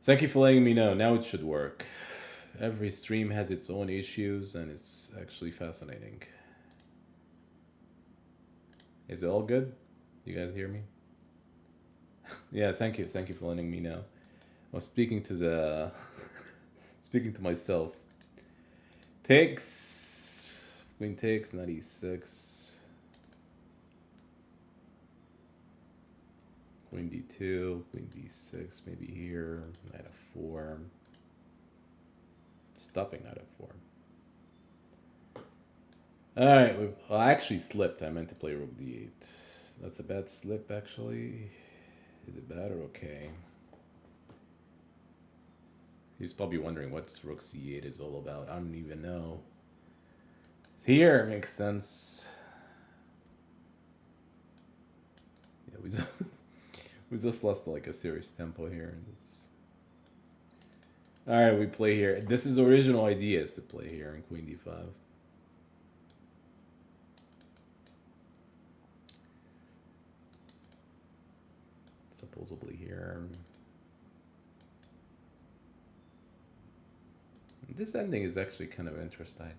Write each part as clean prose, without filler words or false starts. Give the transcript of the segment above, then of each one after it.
Thank you for letting me know. Now it should work. Every stream has its own issues, and it's actually fascinating. Is it all good? You guys hear me? Yeah, thank you. Thank you for letting me know. I was speaking to the speaking to myself. Takes queen takes 96. Queen d2, queen d6, maybe here. Knight f4. Stopping knight f4. All right. Well, I actually slipped. I meant to play rook d8. That's a bad slip, actually. Is it bad or okay? He's probably wondering what rook c8 is all about. I don't even know. Here makes sense. Yeah, we just lost like a serious tempo here. All right, we play here. This is original ideas to play here in queen d5. Supposedly here. This ending is actually kind of interesting.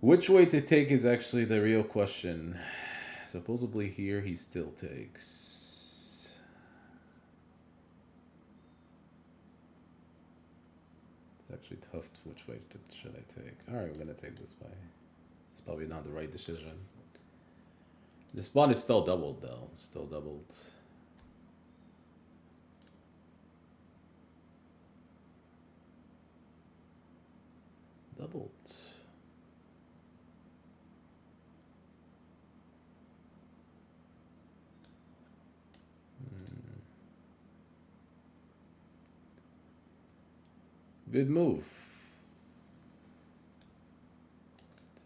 Which way to take is actually the real question. Supposedly here he still takes. It's actually tough. Which way should I take? All right, we're gonna take this way. It's probably not the right decision. This pawn is still doubled though. Still doubled. Doubled. Good move.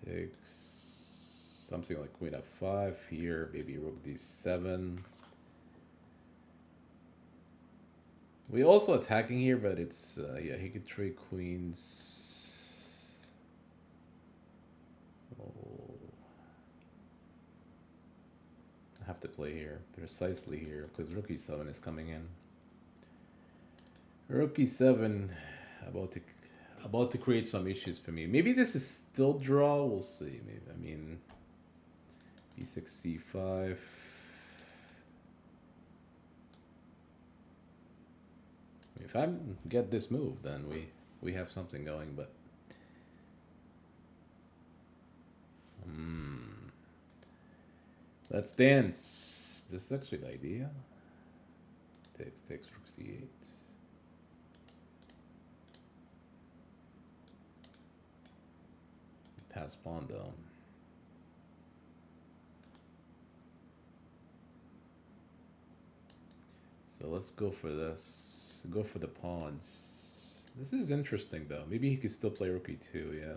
Takes something like queen f5 here, maybe rook d7. We also attacking here, but it's yeah, he could trade queens. Oh. I have to play here precisely here because rook e7 is coming in. Rook e7 about to create some issues for me. Maybe this is still draw. We'll see. Maybe I mean e6 c5. If I get this move, then we have something going. But let's dance. This is actually the idea. Takes rook c8. Pass pawn though. So let's go for this. Go for the pawns. This is interesting though. Maybe he could still play rook e2. Yeah,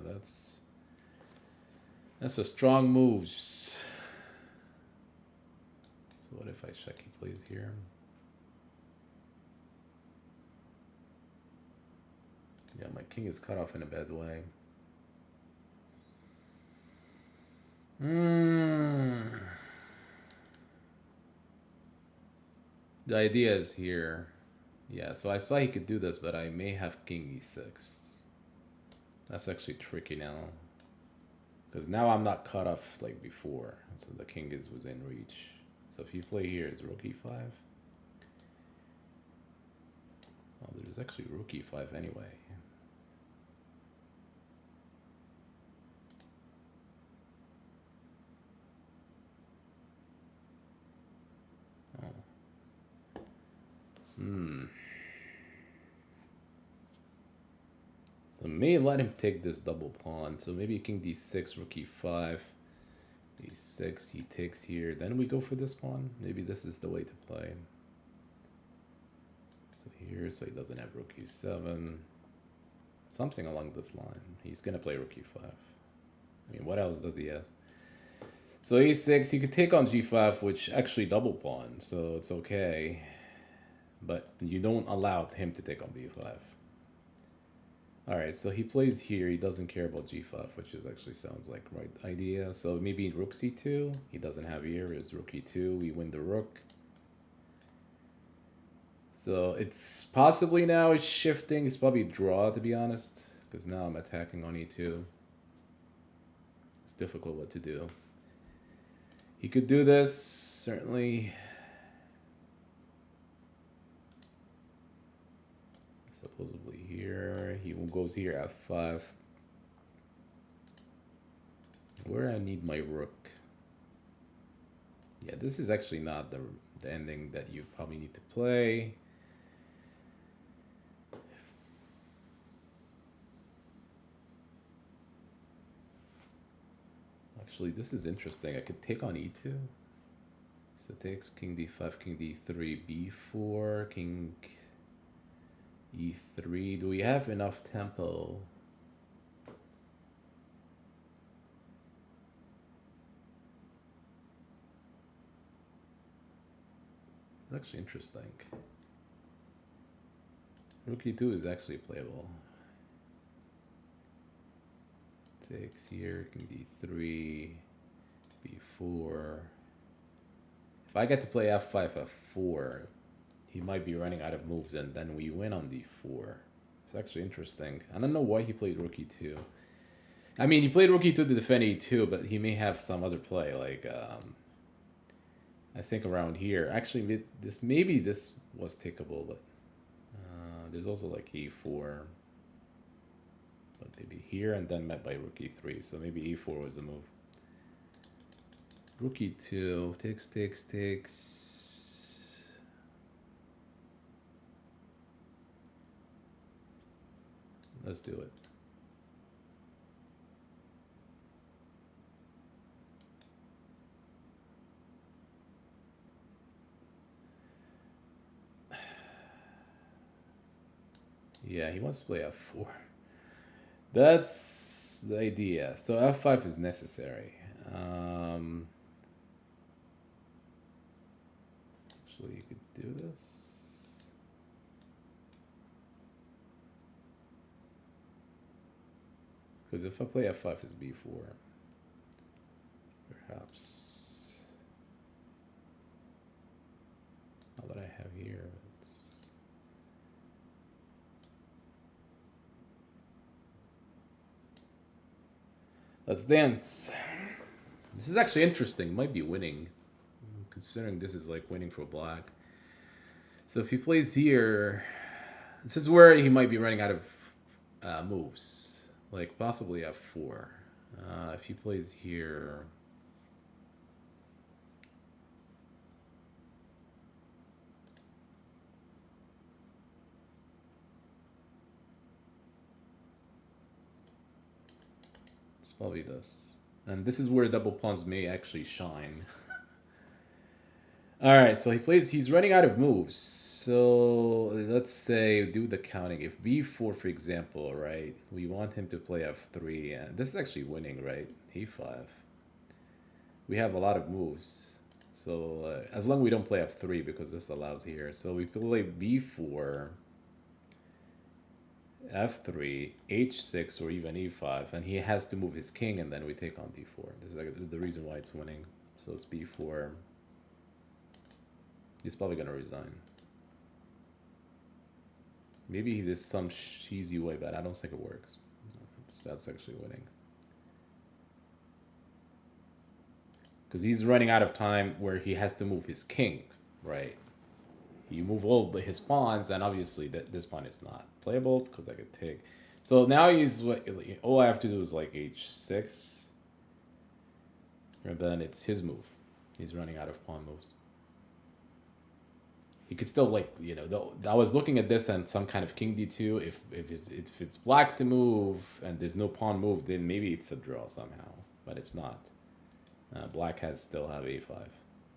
that's a strong move. So what if I check he plays here? Yeah, my king is cut off in a bad way. The idea is here. Yeah, so I saw he could do this, but I may have king e6. That's actually tricky now. Because now I'm not cut off like before. So the king is within reach. So if you play here, it's rook e5. Oh, there's actually rook e5 anyway. So may let him take this double pawn. So maybe king d6, rook e5, e6, he takes here. Then we go for this pawn. Maybe this is the way to play. So here, so he doesn't have rook e7. Something along this line. He's gonna play rook e5. I mean, what else does he have? So e6, you could take on g5, which actually double pawn, so it's okay. But you don't allow him to take on b5. Alright, so he plays here. He doesn't care about g5, which is actually sounds like right idea. So maybe rook c2. He doesn't have here. It's rook e2. We win the rook. So it's possibly now it's shifting. It's probably draw, to be honest, because now I'm attacking on e2. It's difficult what to do. He could do this, certainly. Supposedly here. He goes here, f5. Where I need my rook. Yeah, this is actually not the ending that you probably need to play. Actually, this is interesting. I could take on e2. So it takes king d5, king d3, b4, king e3. Do we have enough tempo? It's actually interesting. Rook e2 is actually playable. Takes here, king d3, b4. If I get to play f5, f4, he might be running out of moves, and then we win on d4. It's actually interesting. I don't know why he played rook e2. I mean, he played rook e2 to defend e2, but he may have some other play, like I think around here. Actually, maybe this was takeable, but there's also like e4. But maybe here and then met by rook e3, so maybe e4 was the move. Rook e2, takes. Let's do it. Yeah, he wants to play f4. That's the idea. So f5 is necessary. Actually, you could do this. Because if I play f5, it's b4. Perhaps. Not that I have here. Let's dance. This is actually interesting. Might be winning, considering this is like winning for black. So if he plays here, this is where he might be running out of moves, like possibly f4. If he plays here, it's probably this. And this is where double pawns may actually shine. All right, so he's running out of moves. So let's say do the counting. If b4, for example, right, we want him to play f3, and this is actually winning, right? e5. We have a lot of moves. So as long as we don't play f3, because this allows here. So we play b4, f3, h6, or even e5, and he has to move his king, and then we take on d4. This is like the reason why it's winning. So it's b4. He's probably gonna resign. Maybe he did some cheesy way, but I don't think it works. That's actually winning. Because he's running out of time where he has to move his king, right? You move all his pawns, and obviously this pawn is not playable because I could take. So now all I have to do is like h6, and then it's his move. He's running out of pawn moves. He could still I was looking at this and some kind of king d2. If it's black to move and there's no pawn move, then maybe it's a draw somehow, but it's not. Black has still have a5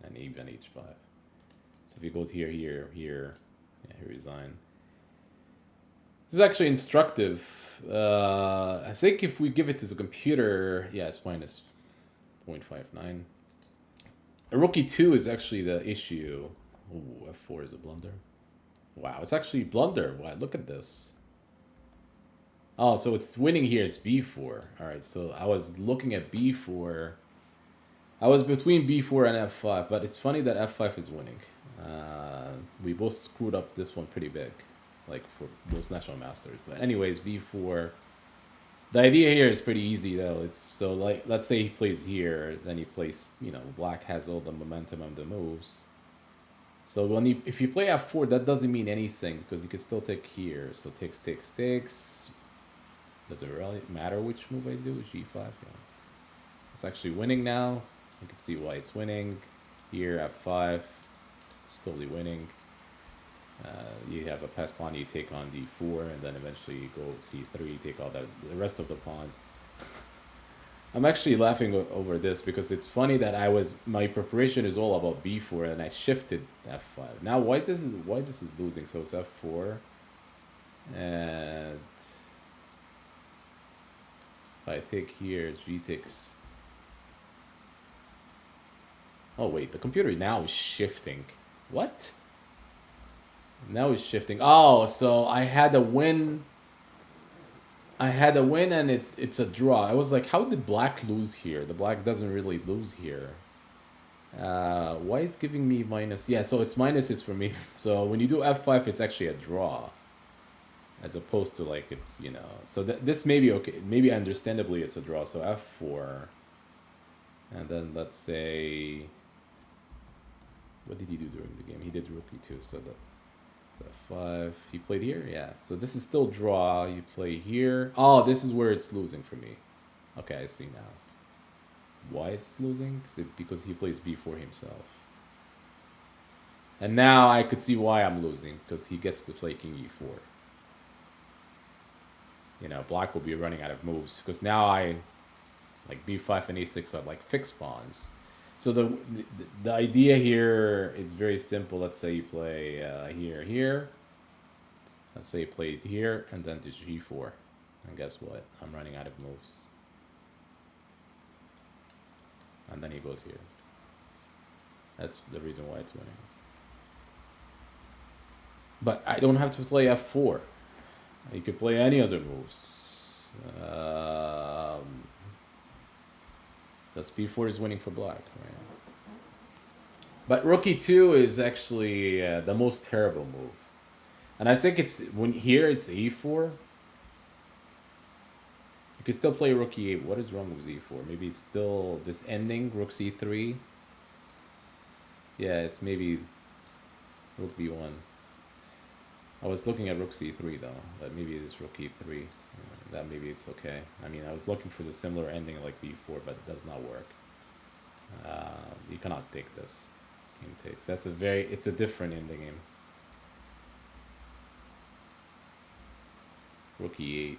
and even h5. So if he goes here, yeah, he resign. This is actually instructive. I think if we give it to the computer, yeah, it's minus 0.59. A rook e2 is actually the issue. Ooh, f4 is a blunder. Wow, it's actually blunder. Wow, look at this. Oh, so it's winning here. It's b4. All right, so I was looking at b4. I was between b4 and f5, but it's funny that f5 is winning. We both screwed up this one pretty big, like for most national masters. But anyways, b4. The idea here is pretty easy though. It's so like let's say he plays here, then he plays. Black has all the momentum of the moves. So if you play f4, that doesn't mean anything because you can still take here. So takes. Does it really matter which move I do? G5. Yeah. It's actually winning now. You can see why it's winning. Here f5, it's totally winning. You have a pass pawn, you take on d4, and then eventually you go c3, take all the rest of the pawns. I'm actually laughing over this because it's funny that my preparation is all about b4 and I shifted f5. Now white this is losing, so it's f4, and if I take here, g takes. Oh wait, the computer now is shifting. What? Now it's shifting. Oh, so I had a win. And it's a draw. I was like, how did black lose here? The black doesn't really lose here. Why is giving me minus? Yeah, so it's minuses for me. So when you do f5, it's actually a draw. As opposed to like it's, So this may be okay. Maybe understandably it's a draw. So f4. And then let's say... What did he do during the game? He did rook e2, so that... F5. He played here? Yeah. So this is still draw. You play here. Oh, this is where it's losing for me. Okay, I see now. Why it's losing? Because he plays b4 himself. And now I could see why I'm losing. Because he gets to play king e4. Black will be running out of moves. Because now like b5 and a6 are like fixed pawns. So the idea here is very simple. Let's say you play here. Let's say you played here, and then to g4. And guess what? I'm running out of moves. And then he goes here. That's the reason why it's winning. But I don't have to play f4. You could play any other moves. Just b4 is winning for black, right? But rook e2 is actually the most terrible move. And I think it's here it's e4. You can still play rook e8. What is wrong with e4? Maybe it's still this ending, rook c3. Yeah, it's maybe rook b1. I was looking at rook c3 though, but maybe it's rook e3. That maybe it's okay. I mean, I was looking for the similar ending like b4, but it does not work. You cannot take this. King takes. It's a different ending game. Rook e8.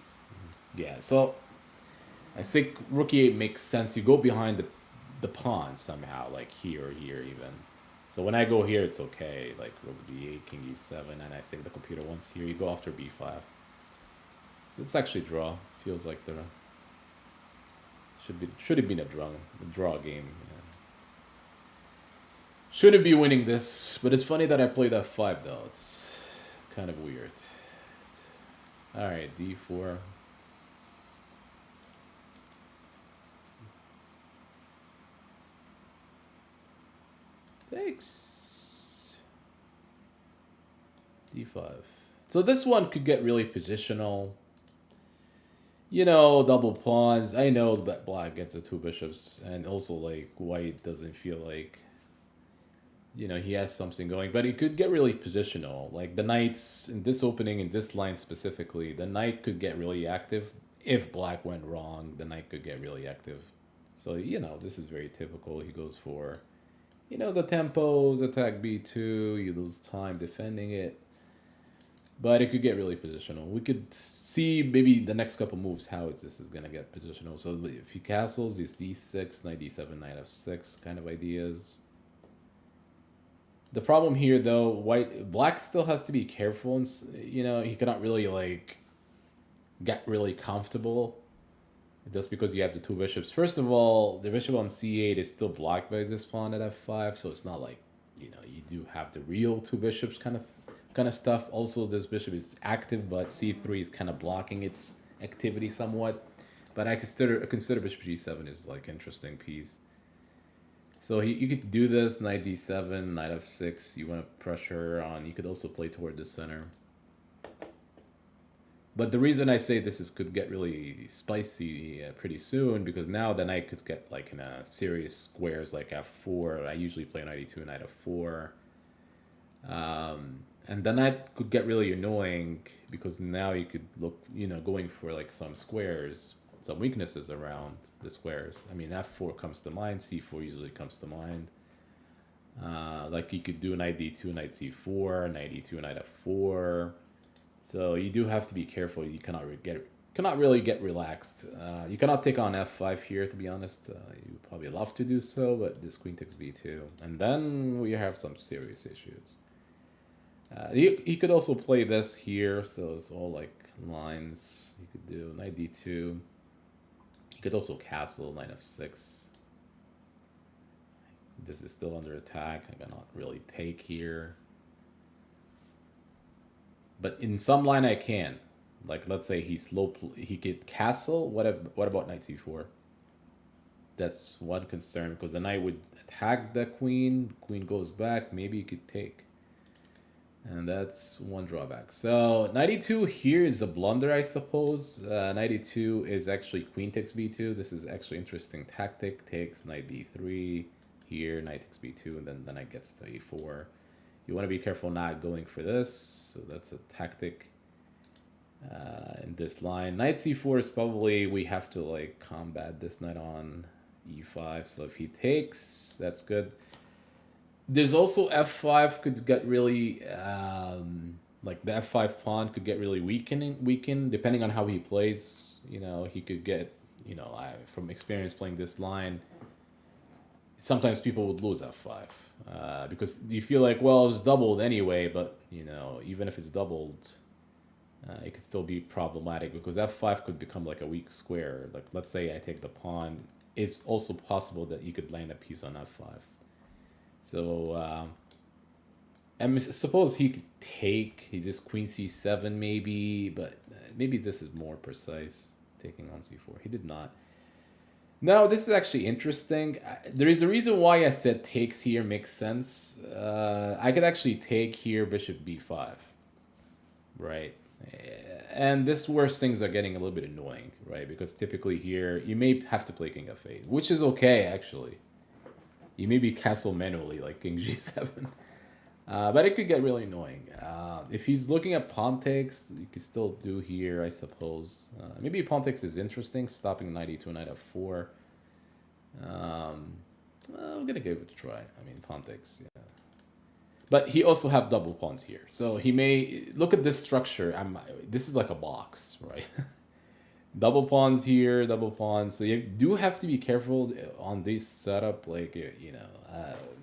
Yeah, so I think rook e8 makes sense. You go behind the pawn somehow, like here or here even. So when I go here, it's okay. Like rook d8, king e7, and I think the computer wants here. You go after b5. So it's actually draw. Feels like the should have been a draw game. Yeah. Shouldn't be winning this, but it's funny that I played f5 though. It's kind of weird. All right, d4. Thanks. d5. So this one could get really positional. Double pawns. I know that black gets the two bishops, and also like white doesn't feel like he has something going, but it could get really positional. Like the knights in this opening, in this line specifically, the knight could get really active. If black went wrong, the knight could get really active. So this is very typical. He goes for the tempos, attack b2, you lose time defending it. But it could get really positional. We could see maybe the next couple moves how this is going to get positional. So if he castles, these d6, knight d7, knight f6 kind of ideas. The problem here, though, black still has to be careful. And, he cannot really, like, get really comfortable just because you have the two bishops. First of all, the bishop on c8 is still blocked by this pawn at f5, so it's not like, you do have the real two bishops kind of stuff. Also, this bishop is active, but c3 is kind of blocking its activity somewhat. But I consider bishop g7 is like interesting piece. So you could do this knight d7, knight f6. You want to pressure on. You could also play toward the center. But the reason I say this is could get really spicy pretty soon because now the knight could get like in a serious squares like f4. I usually play knight e2, knight f4. And the knight could get really annoying because now you could look, going for like some squares, some weaknesses around the squares. I mean, f4 comes to mind, c4 usually comes to mind. Like you could do knight d2, knight c4, knight e2, knight f4. So you do have to be careful. You cannot really get relaxed. You cannot take on f5 here, to be honest. You probably love to do so, but this queen takes b2, and then we have some serious issues. He could also play this here, so it's all like lines. You could do knight d2. You could also castle knight f6. This is still under attack. I cannot really take here. But in some line I can. Like let's say he could castle. What about knight c4? That's one concern because the knight would attack the queen. Queen goes back. Maybe he could take. And that's one drawback. So knight e2 here is a blunder, I suppose. Knight e2 is actually queen takes b2. This is actually interesting tactic. Takes knight d3 here, knight takes b2, and then the knight gets to e4. You want to be careful not going for this. So that's a tactic in this line. Knight c4 is probably, we have to like combat this knight on e5. So if he takes, that's good. There's also f5 could get really, like the f5 pawn could get really weakened depending on how he plays. He could get, from experience playing this line, sometimes people would lose f5 because you feel like, well, it's doubled anyway, but, even if it's doubled, it could still be problematic because f5 could become like a weak square. Like, let's say I take the pawn. It's also possible that you could land a piece on f5. So, and suppose he could take, he just queen c7 maybe, but maybe this is more precise, taking on c4. He did not. Now, this is actually interesting. There is a reason why I said takes here makes sense. I could actually take here bishop b5, right? And this is where things are getting a little bit annoying, right? Because typically here, you may have to play king f8, which is okay, actually. You maybe castle manually, like king g7. But it could get really annoying. If he's looking at pawn takes, you could still do here, I suppose. Maybe pawn takes is interesting, stopping knight e2, knight f4. I'm going to give it a try. I mean, pawn takes, yeah. But he also have double pawns here. So he may... Look at this structure. This is like a box, right? Double pawns here, double pawns. So you do have to be careful on this setup. Like,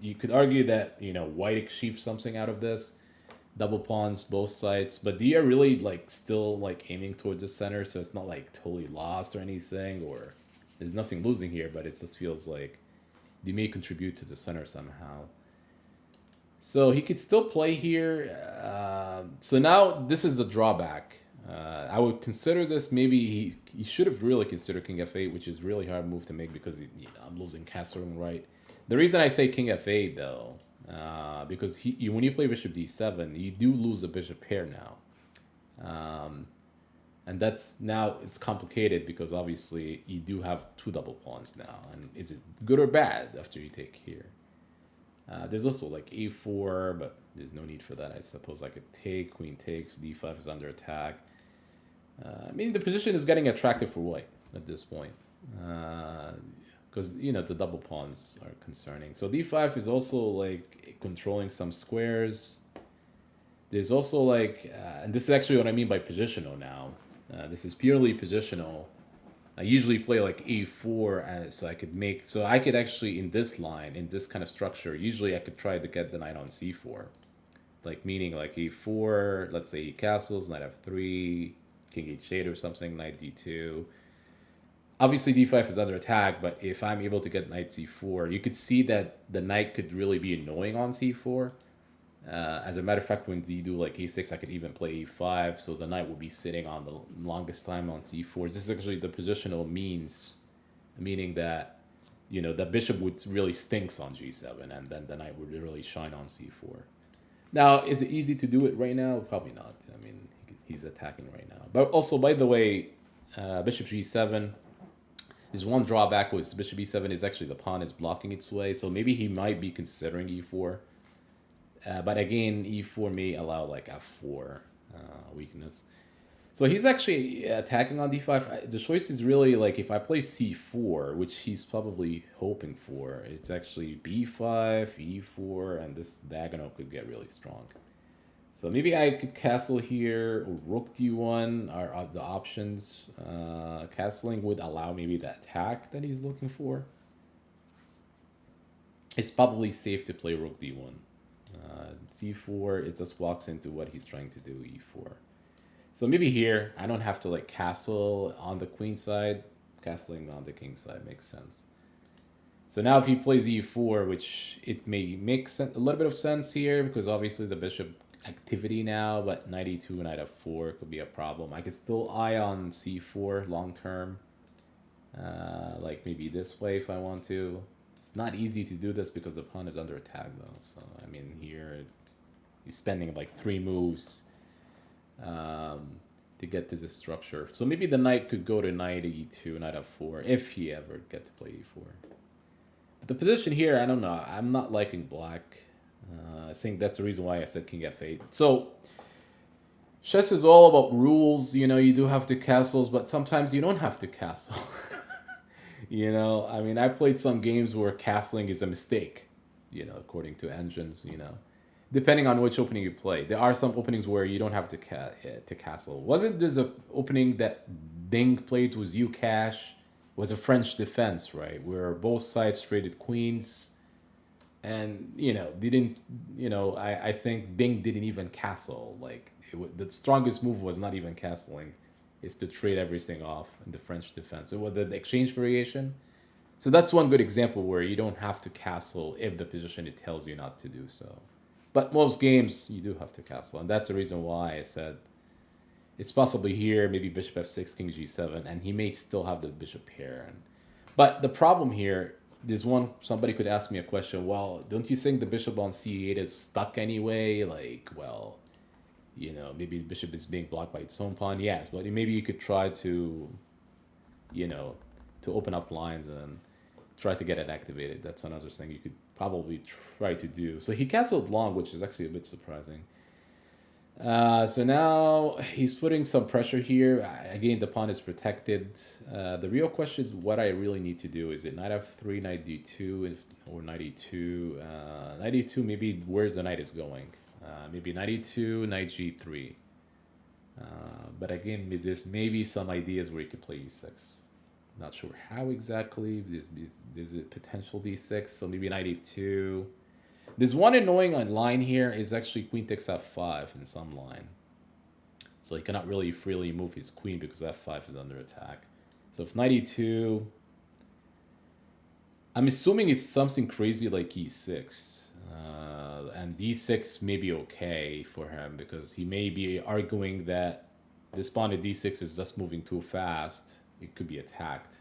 you could argue that, white achieved something out of this. Double pawns, both sides. But they are really, like, still, like, aiming towards the center. So it's not, like, totally lost or anything. Or there's nothing losing here. But it just feels like they may contribute to the center somehow. So he could still play here. So now this is a drawback. I would consider this, maybe he should have really considered king f8, which is really hard move to make because I'm losing castling right. The reason I say king f8 though, because when you play bishop d7, you do lose a bishop pair now. And that's now it's complicated because obviously you do have two double pawns now. And is it good or bad after you take here? There's also like a4, but there's no need for that. I suppose I could take, queen takes, d5 is under attack. I mean, the position is getting attractive for white at this point. Because, the double pawns are concerning. So d5 is also like controlling some squares. There's also like, and this is actually what I mean by positional now. This is purely positional. I usually play like a4 so I could actually in this line, in this kind of structure, usually I could try to get the knight on c4. Like meaning like e4, let's say he castles, knight f3, king h8 or something, knight d2. Obviously d5 is under attack, but if I'm able to get knight c4, you could see that the knight could really be annoying on c4. As a matter of fact, when you do like a6, I could even play e5, so the knight would be sitting on the longest time on c4. This is actually the positional meaning that the bishop would really stinks on g7, and then the knight would really shine on c4. Now, is it easy to do it right now? Probably not. I mean, he's attacking right now. But also, by the way, bishop g7. His one drawback was bishop e7 is actually the pawn is blocking its way, so maybe he might be considering e4. But again, e4 may allow like f4 weakness. So he's actually attacking on d5. The choice is really like if I play c4, which he's probably hoping for, it's actually b5, e4, and this diagonal could get really strong. So maybe I could castle here, or rook d1 are the options. Castling would allow maybe the attack that he's looking for. It's probably safe to play rook d1. c4, it just walks into what he's trying to do, e4. So maybe here, I don't have to like castle on the queen side. Castling on the king side makes sense. So now if he plays e4, which it may make a little bit of sense here, because obviously the bishop activity now, but knight e2, knight f4 could be a problem. I could still eye on c4 long term. Like maybe this way if I want to. It's not easy to do this because the pawn is under attack though. So I mean here, he's spending like 3 moves to get to this structure. So maybe the knight could go to knight e2, knight f4, if he ever get to play e4. But the position here, I don't know. I'm not liking black. I think that's the reason why I said king f8. So chess is all about rules. You do have to castles, but sometimes you don't have to castle. I mean, I played some games where castling is a mistake, according to engines, depending on which opening you play. There are some openings where you don't have to castle. Wasn't there an opening that Ding played with Ucash? Was a French defense, right? Where both sides traded queens. And, I think Ding didn't even castle. Like, the strongest move was not even castling. Is to trade everything off in the French defense. So with the exchange variation. So that's one good example where you don't have to castle if the position it tells you not to do so. But most games, you do have to castle. And that's the reason why I said it's possibly here, maybe bishop f6, king g7, and he may still have the bishop pair. But the problem here, somebody could ask me a question, well, don't you think the bishop on c8 is stuck anyway? Like, well, maybe the bishop is being blocked by its own pawn. Yes, but maybe you could try to, to open up lines and try to get it activated. That's another thing you could probably try to do. So he castled long, which is actually a bit surprising. So now he's putting some pressure here. Again, the pawn is protected. The real question is what I really need to do. Is it knight f3, knight d2, or knight e2? Knight e2, maybe where's the knight is going. Maybe knight e2, knight g3. But again, there's maybe some ideas where you could play e6. Not sure how exactly. There's a potential d6, so maybe knight e2. There's one annoying line here is actually queen takes f5 in some line. So he cannot really freely move his queen because f5 is under attack. So if knight e2, I'm assuming it's something crazy like e6. And d6 may be okay for him because he may be arguing that this pawn at d6 is just moving too fast. It could be attacked,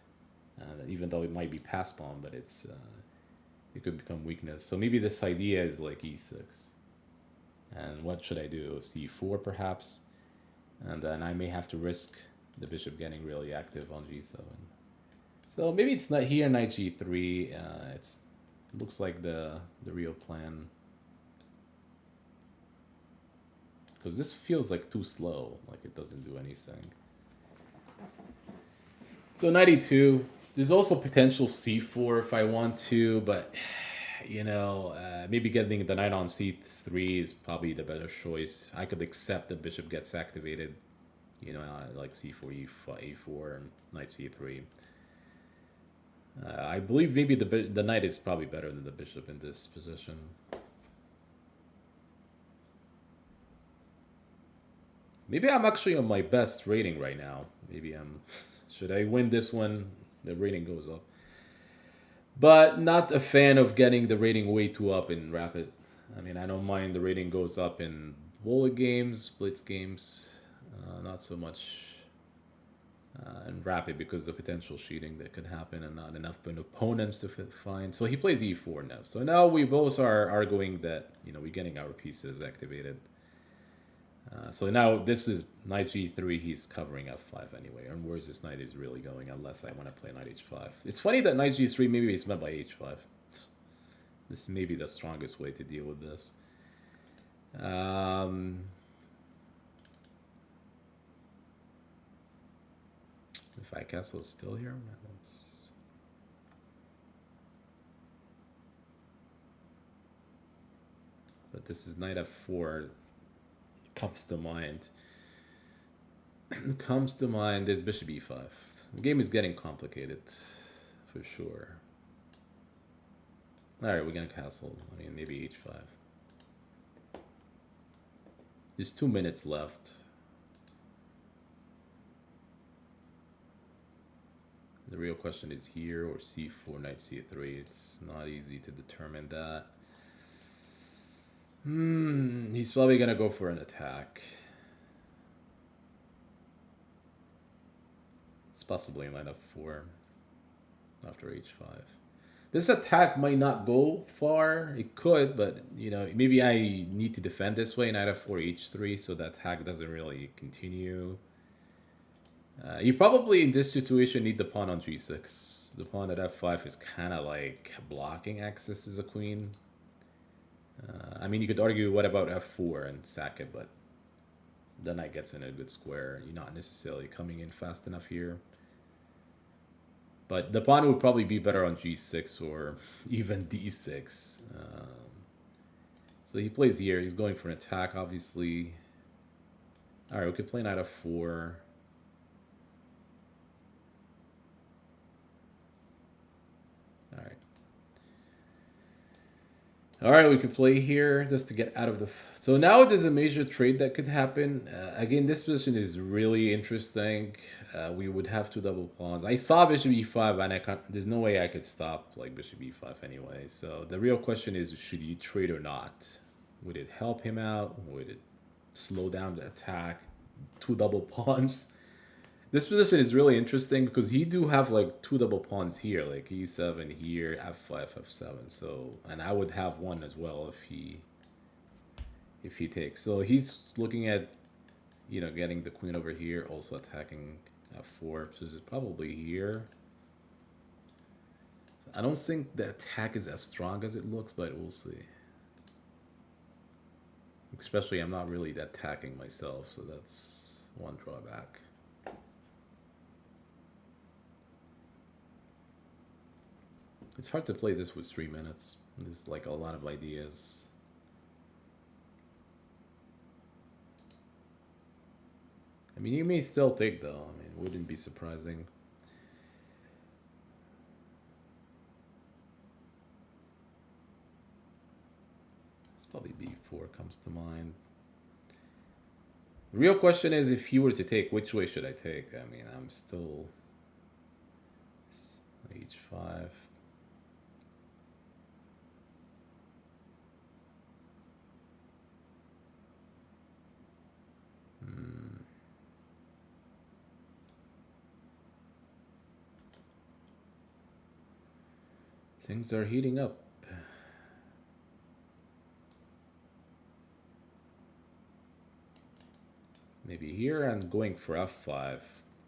even though it might be pass pawn, but it could become weakness. So maybe this idea is like e6. And what should I do? c4 perhaps? And then I may have to risk the bishop getting really active on g7. So maybe it's not here, knight g3. It looks like the real plan. Because this feels like too slow, like it doesn't do anything. So knight e2. There's also potential c4 if I want to, but maybe getting the knight on c3 is probably the better choice. I could accept the bishop gets activated, like c4, e4, and knight c3. I believe maybe the knight is probably better than the bishop in this position. Maybe I'm actually on my best rating right now. Maybe I'm... Should I win this one? The rating goes up. But not a fan of getting the rating way too up in Rapid. I mean, I don't mind the rating goes up in bullet games, blitz games. Not so much and rapid because of potential cheating that could happen and not enough opponents to find. So he plays e4 now. So now we both are arguing that we're getting our pieces activated. So now this is knight g3. He's covering f5 anyway. And where's this knight is really going? Unless I want to play knight h5. It's funny that knight g3 maybe is met by h5. This may be the strongest way to deal with this. If I castle is still here, but this is knight f4 comes to mind. Comes to mind is bishop e5. The game is getting complicated for sure. All right, we're gonna castle. I mean, maybe h5. There's 2 minutes left. The real question is here or c4, knight c3. It's not easy to determine that. He's probably gonna go for an attack. It's possibly knight f4 after h5. This attack might not go far. It could, but maybe I need to defend this way. Knight f4, h3, so that attack doesn't really continue. You probably in this situation need the pawn on g6. The pawn at f5 is kind of like blocking access as a queen. I mean, you could argue, what about f4 and sack it, but the knight gets in a good square. You're not necessarily coming in fast enough here. But the pawn would probably be better on g6 or even d6. So he plays here. He's going for an attack, obviously. All right, we could play knight f4. All right, we could play here just to get out of the... So now there's a major trade that could happen. Again, this position is really interesting. We would have 2 double pawns. I saw bishop e5, and there's no way I could stop like bishop e5 anyway. So the real question is, should he trade or not? Would it help him out? Would it slow down the attack? 2 double pawns. This position is really interesting because he do have like 2 double pawns here, like e7 here, f5, f7. So, and I would have 1 as well if he takes. So he's looking at, getting the queen over here, also attacking f4. So this is probably here. So I don't think the attack is as strong as it looks, but we'll see. Especially I'm not really attacking myself, so that's one drawback. It's hard to play this with 3 minutes. There's like a lot of ideas. I mean, you may still take though. I mean, it wouldn't be surprising. It's probably b4 comes to mind. The real question is, if you were to take, which way should I take? I mean, I'm still h5. Things are heating up. Maybe here and going for f5,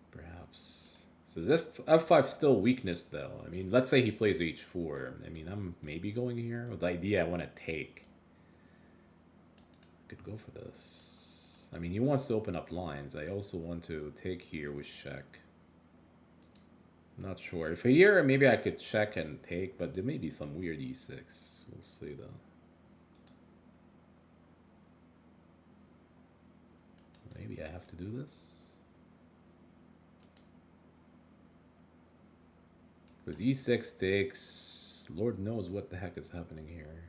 perhaps. So this f5 still weakness though. I mean, let's say he plays h4. I mean, I'm maybe going here with the idea I want to take. I could go for this. I mean, he wants to open up lines. I also want to take here with check. Not sure. If here, maybe I could check and take, but there may be some weird e6. We'll see though. Maybe I have to do this. Because e6 takes... Lord knows what the heck is happening here.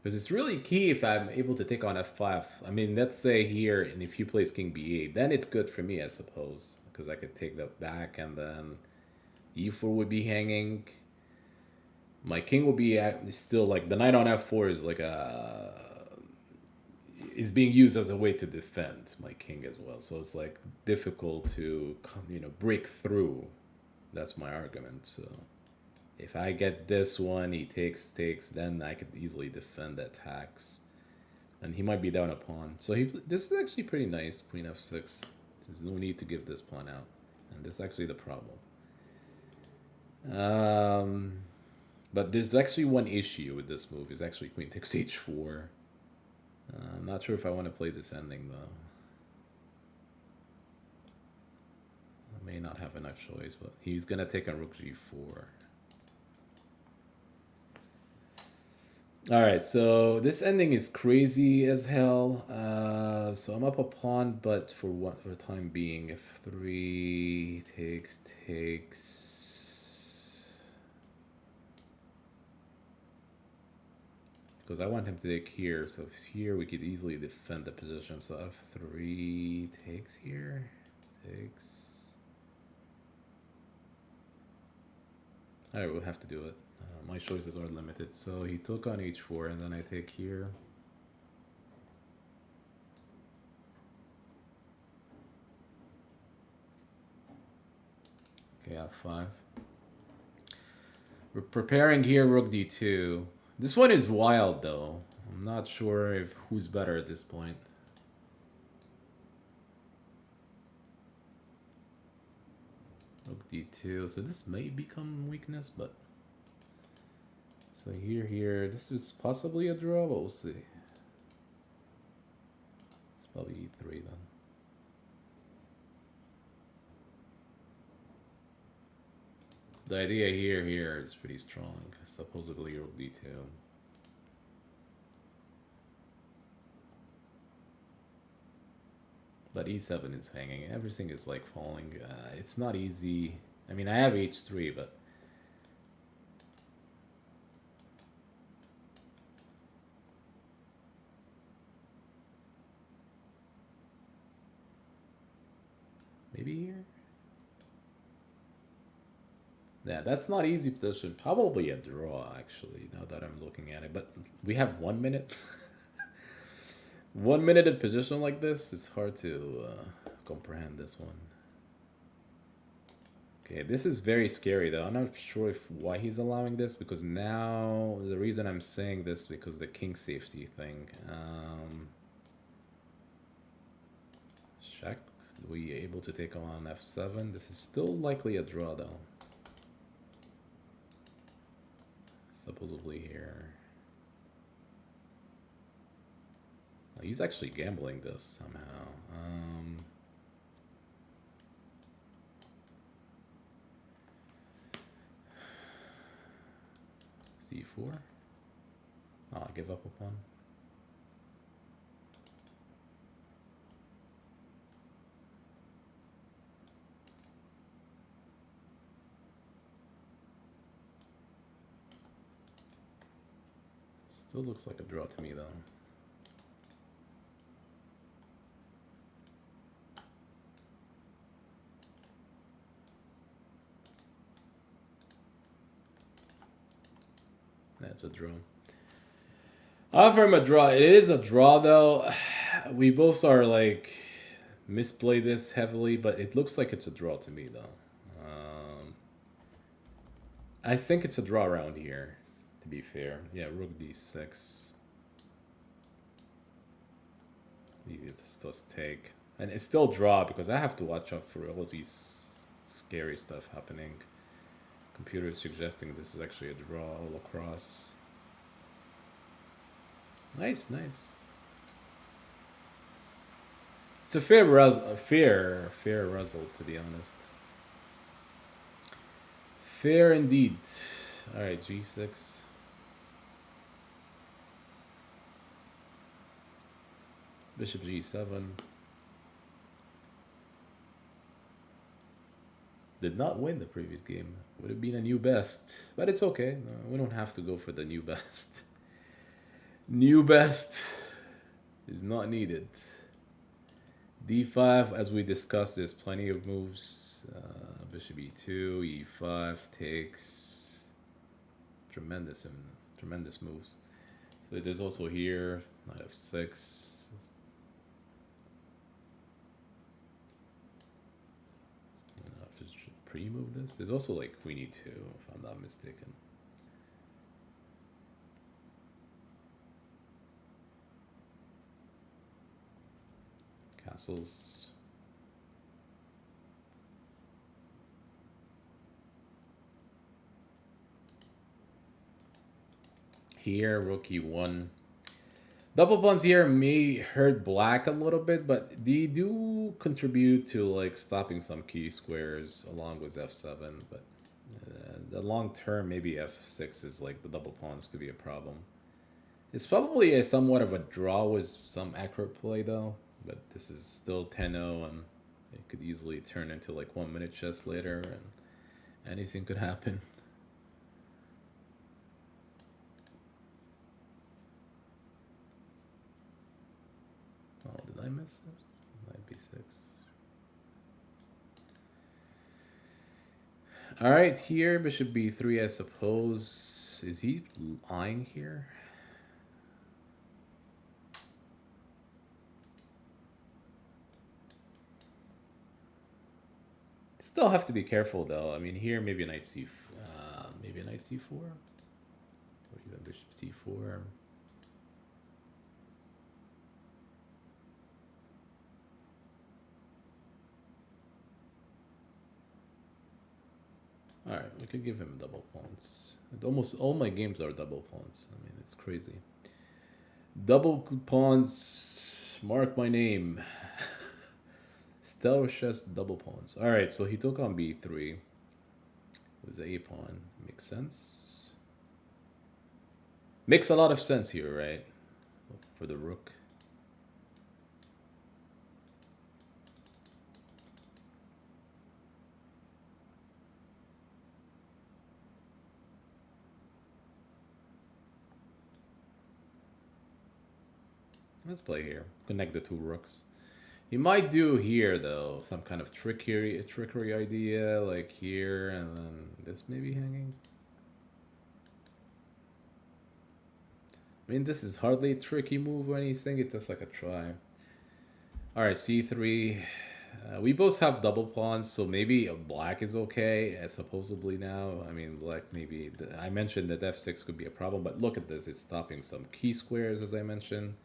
Because it's really key if I'm able to take on f5. I mean, let's say here, and if he plays king b8, then it's good for me, I suppose. Because I could take that back, and then e4 would be hanging. My king would be still like... The knight on f4 is like a... is being used as a way to defend my king as well. So it's like difficult to break through. That's my argument. So if I get this one, he takes, then I could easily defend attacks, and he might be down a pawn. So this is actually pretty nice. Queen f6. There's no need to give this pawn out, and this is actually the problem. But there's actually one issue with this move. Is actually queen takes h4. I'm not sure if I want to play this ending though. I may not have enough choice, but he's gonna take on rook g4. Alright, so this ending is crazy as hell. So I'm up a pawn, but for the time being, f3 takes. Because I want him to take here, so here we could easily defend the position. So f3 takes here, takes. Alright, we'll have to do it. My choices are limited. So he took on h4, and then I take here. Okay, f5. We're preparing here rook d2. This one is wild though. I'm not sure if who's better at this point. Rook d2. So this may become weakness, but so here, this is possibly a draw, but we'll see. It's probably e3 then. The idea here is pretty strong. Supposedly rook d2. But e7 is hanging. Everything is like falling. It's not easy. I mean, I have h3, but maybe here. Yeah, that's not easy position. Probably a draw, actually, now that I'm looking at it. But we have 1 minute. 1 minute in position like this, it's hard to comprehend this one. Okay, this is very scary though. I'm not sure why he's allowing this, because now the reason I'm saying this because the king safety thing. Check. We able to take on f7. This is still likely a draw though. Supposedly here. Oh, he's actually gambling this somehow. c4. Oh, I give up a pawn. Still looks like a draw to me though. That's a draw. I'll offer him a draw. It is a draw though. We both are like misplay this heavily, but it looks like it's a draw to me though. I think it's a draw around here, to be fair. Yeah, rook d6. It's just take. And it's still draw because I have to watch out for all these scary stuff happening. Computer is suggesting this is actually a draw all across. Nice, nice. It's a fair result, to be honest. Fair indeed. All right, g6. Bishop g7. Did not win the previous game. Would have been a new best. But it's okay. We don't have to go for the new best. New best is not needed. d5, as we discussed, there's plenty of moves. Bishop e2, e5 takes. Tremendous moves. So there's also here, knight f6. pre-move this? There's also like queen e2, if I'm not mistaken. Castles. Here, rook e1. Double pawns here may hurt black a little bit, but they do contribute to like stopping some key squares along with f7. But the long term, maybe f6 is like the double pawns could be a problem. It's probably a somewhat of a draw with some accurate play though, but this is still 10-0 and it could easily turn into like 1 minute chess later and anything could happen. Oh, did I miss this? Knight b6. All right, here bishop b3, I suppose. Is he eyeing here? Still have to be careful though. I mean, here maybe a knight maybe a knight c4, or even bishop c4. All right, we could give him double pawns. Almost all my games are double pawns. I mean, it's crazy. Double pawns. Mark my name. Stellar chess double pawns. All right, so he took on b3 with the a pawn. Makes sense. Makes a lot of sense here, right? For the rook. Let's play here. Connect the two rooks. He might do here though some kind of trickery idea, like here and then this maybe hanging. I mean, this is hardly a tricky move or anything. It's just like a try. All right, c3. We both have double pawns, so maybe black is okay, supposedly now. I mean, black maybe... I mentioned that f6 could be a problem, but look at this. It's stopping some key squares, as I mentioned.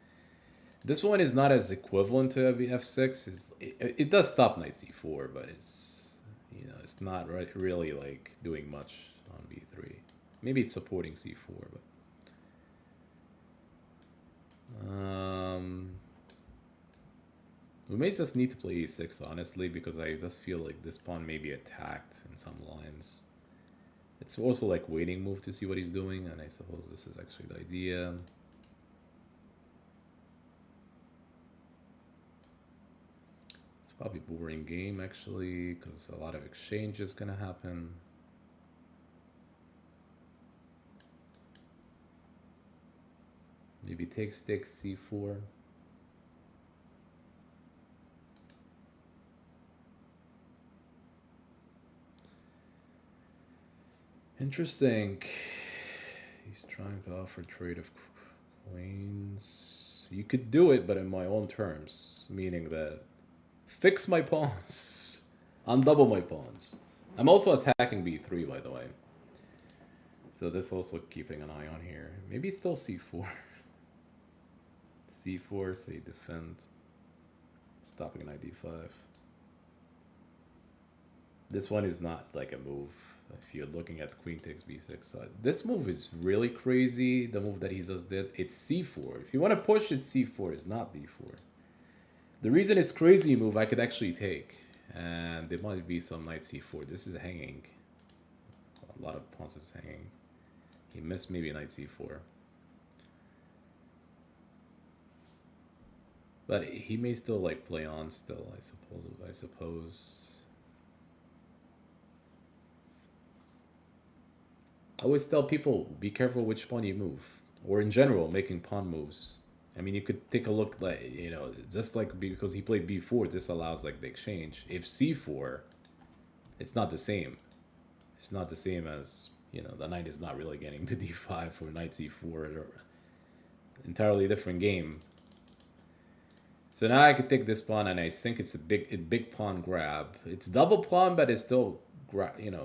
This one is not as equivalent to f6. It does stop knight c4, but it's, you know, it's not really like doing much on b3. Maybe it's supporting c4, but... we may just need to play e6, honestly, because I just feel like this pawn may be attacked in some lines. It's also like waiting move to see what he's doing, and I suppose this is actually the idea. It's probably a boring game, actually, because a lot of exchange is going to happen. Maybe takes c4. Interesting. He's trying to offer trade of queens. You could do it, but in my own terms, meaning that fix my pawns, undouble my pawns. I'm also attacking b3, by the way. So this also keeping an eye on here. Maybe still c4. c4, say defend. Stopping knight d5. This one is not like a move. If you're looking at queen takes b6, this move is really crazy. The move that he just did, it's c4. If you want to push, it's c4. It's not b4. The reason it's crazy move I could actually take, and there might be some knight c4. This is hanging. A lot of pawns is hanging. He missed maybe a knight c4. But he may still like play on still, I suppose. I always tell people, be careful which pawn you move. Or in general, making pawn moves. I mean, you could take a look, like, you know, just like because he played b4, this allows like the exchange. If c4, it's not the same. It's not the same as, you know, the knight is not really getting to d5 or knight c4. Or entirely different game. So now I could take this pawn, and I think it's a big pawn grab. It's double pawn, but it's still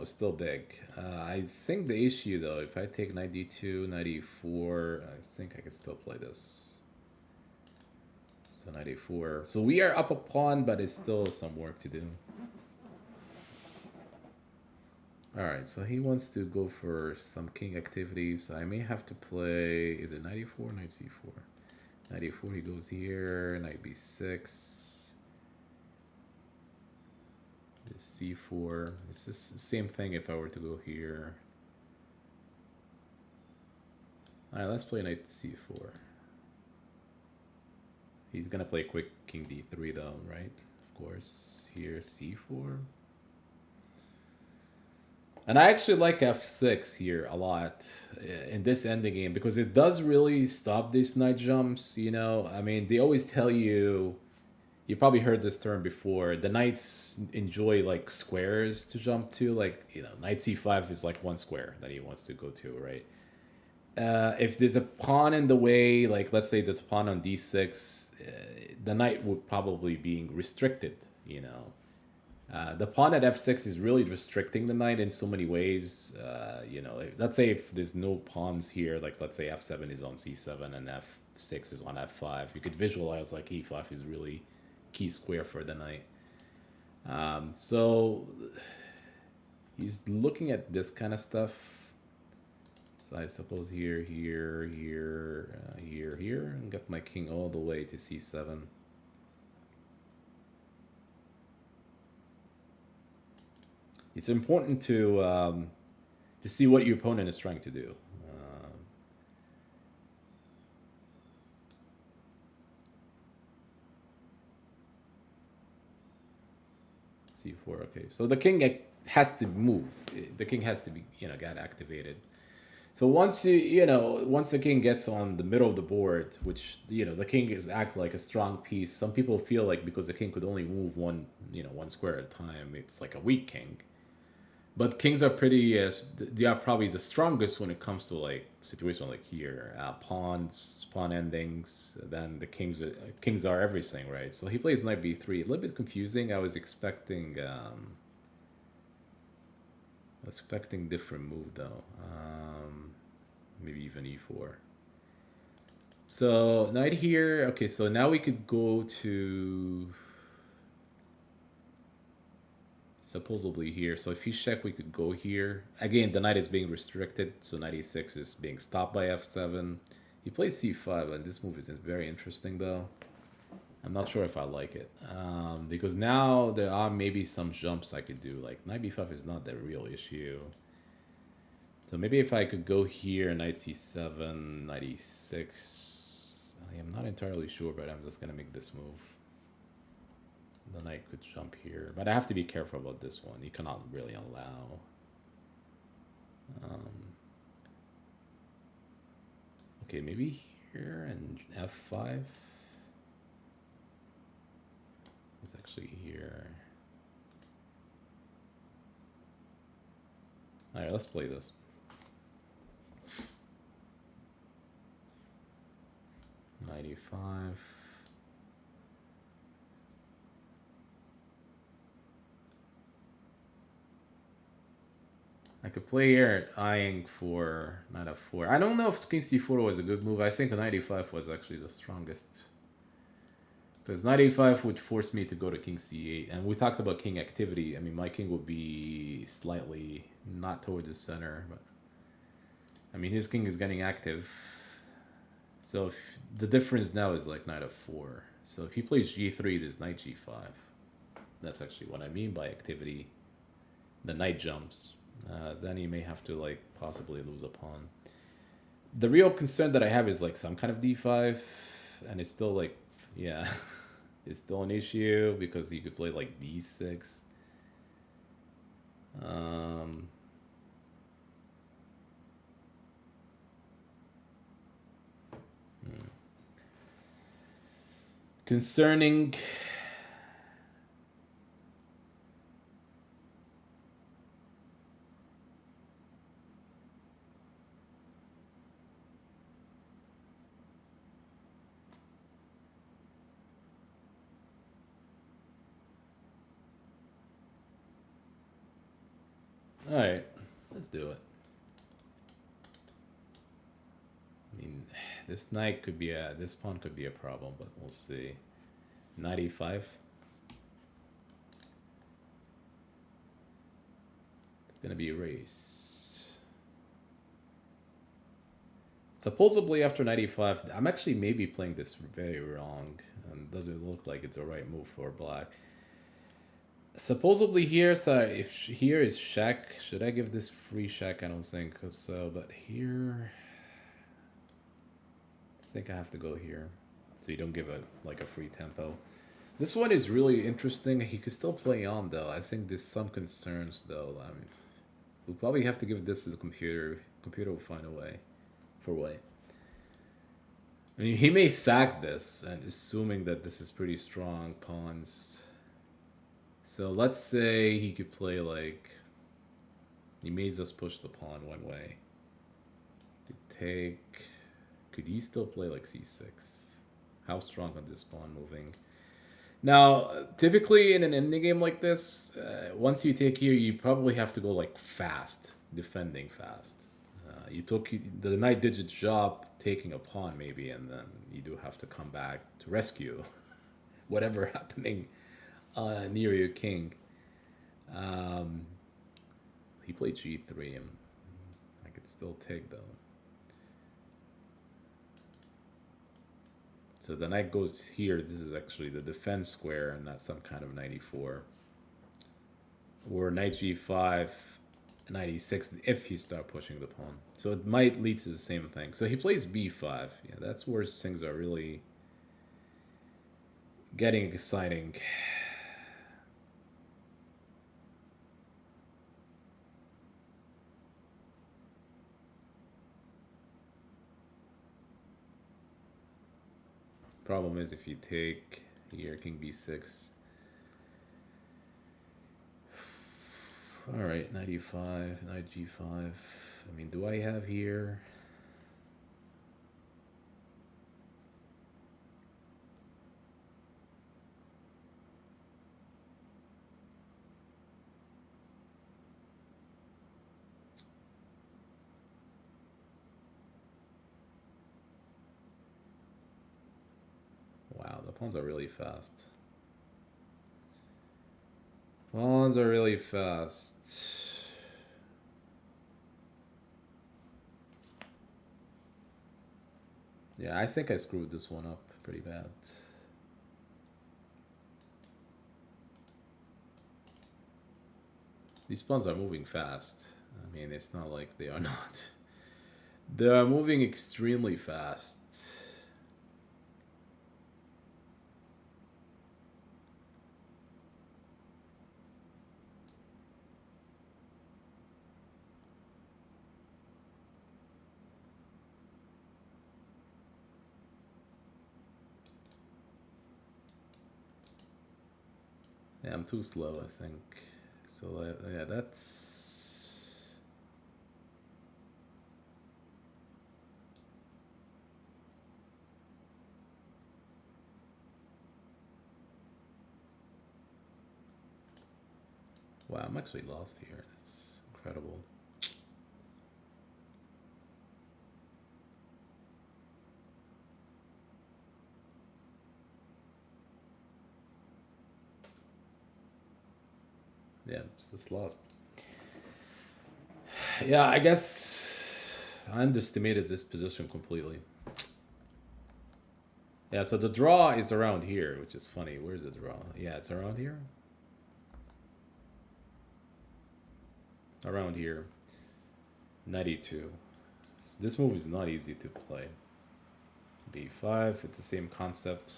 still big. I think the issue though, if I take 92, 94, I think I can still play this. So 94. So we are up a pawn, but it's still some work to do. Alright, so he wants to go for some king activity, so I may have to play... Is it 94? Knight c4. 94, he goes here, knight b6. This c4. It's just the same thing if I were to go here. Alright, let's play knight c4. He's gonna play quick king d3 though, right? Of course. Here, c4. And I actually like f6 here a lot in this ending game because it does really stop these knight jumps, you know? I mean, they always tell you, you probably heard this term before, the knights enjoy like squares to jump to, like, you know, knight c5 is like one square that he wants to go to, right? If there's a pawn in the way, like let's say there's a pawn on d6, the knight would probably be restricted, you know? The pawn at f6 is really restricting the knight in so many ways. You know, let's say if there's no pawns here, like let's say f7 is on c7 and f6 is on f5, you could visualize like e5 is really key square for the knight. So he's looking at this kind of stuff. So I suppose here, here, and get my king all the way to c7. It's important to see what your opponent is trying to do. C4, okay. So the king has to move. The king has to be, get activated. So once once the king gets on the middle of the board, which, the king is act like a strong piece. Some people feel like because the king could only move one square at a time, it's like a weak king. But kings are pretty, they are probably the strongest when it comes to like situation like here, pawns, pawn endings. Then the kings are everything, right? So he plays knight b3. A little bit confusing. I was expecting different move though. Maybe even e4. So knight here. Okay, so now we could go to supposedly here. So if he check, we could go here. Again, the knight is being restricted, so knight e6 is being stopped by f7. He plays c5, and this move is very interesting though. I'm not sure if I like it. Because now there are maybe some jumps I could do. Like knight b5 is not the real issue. So maybe if I could go here, knight c7, knight e6. I am not entirely sure, but I'm just going to make this move. The knight could jump here, but I have to be careful about this one. You cannot really allow. Okay, maybe here and f5. It's actually here. All right, let's play this. Knight e5. I could play here eyeing for knight f4. I don't know if king c4 was a good move. I think knight e5 was actually the strongest. Because knight e5 would force me to go to king c8. And we talked about king activity. I mean, my king would be slightly not towards the center. But I mean, his king is getting active. So if the difference now is like knight f4. So if he plays g3, there's knight g5. That's actually what I mean by activity. The knight jumps. Then he may have to like possibly lose a pawn. The real concern that I have is like some kind of d5, and it's still like, yeah, it's still an issue because you could play like d6. Concerning Alright, let's do it. I mean, this knight could be this pawn could be a problem, but we'll see. 95. It's gonna be a race. Supposedly after 95, I'm actually maybe playing this very wrong. And doesn't look like it's a right move for black. Supposedly here, so if here is check, should I give this free check? I don't think so, but here, I think I have to go here, so you don't give a free tempo. This one is really interesting. He could still play on though. I think there's some concerns though. I mean, we'll probably have to give this to the computer. Computer will find a way, for way. I mean, he may sack this, and assuming that this is pretty strong pawns. So let's say he could play like, he may just push the pawn one way. Could take, could he still play like c6? How strong on this pawn moving? Now, typically in an ending game like this, once you take here, you probably have to go like fast, defending fast. You took the knight did its job taking a pawn maybe, and then you do have to come back to rescue whatever happening near your king. He played g3, and I could still take though. So the knight goes here. This is actually the defense square and not some kind of 94. Or knight g5, 96 if you start pushing the pawn. So it might lead to the same thing. So he plays b5. Yeah, that's where things are really getting exciting. Problem is if you take here king b6. All right, 95, knight g5. I mean, do I have here? Wow, the pawns are really fast. Pawns are really fast. Yeah, I think I screwed this one up pretty bad. These pawns are moving fast. I mean, it's not like they are not. They are moving extremely fast. Yeah, I'm too slow, I think. So yeah, that's... Wow, I'm actually lost here. That's incredible. Yeah, it's just lost. Yeah, I guess I underestimated this position completely. Yeah, so the draw is around here, which is funny. Where's the draw? Yeah, it's around here. Around here. 92. So this move is not easy to play. b5, it's the same concept.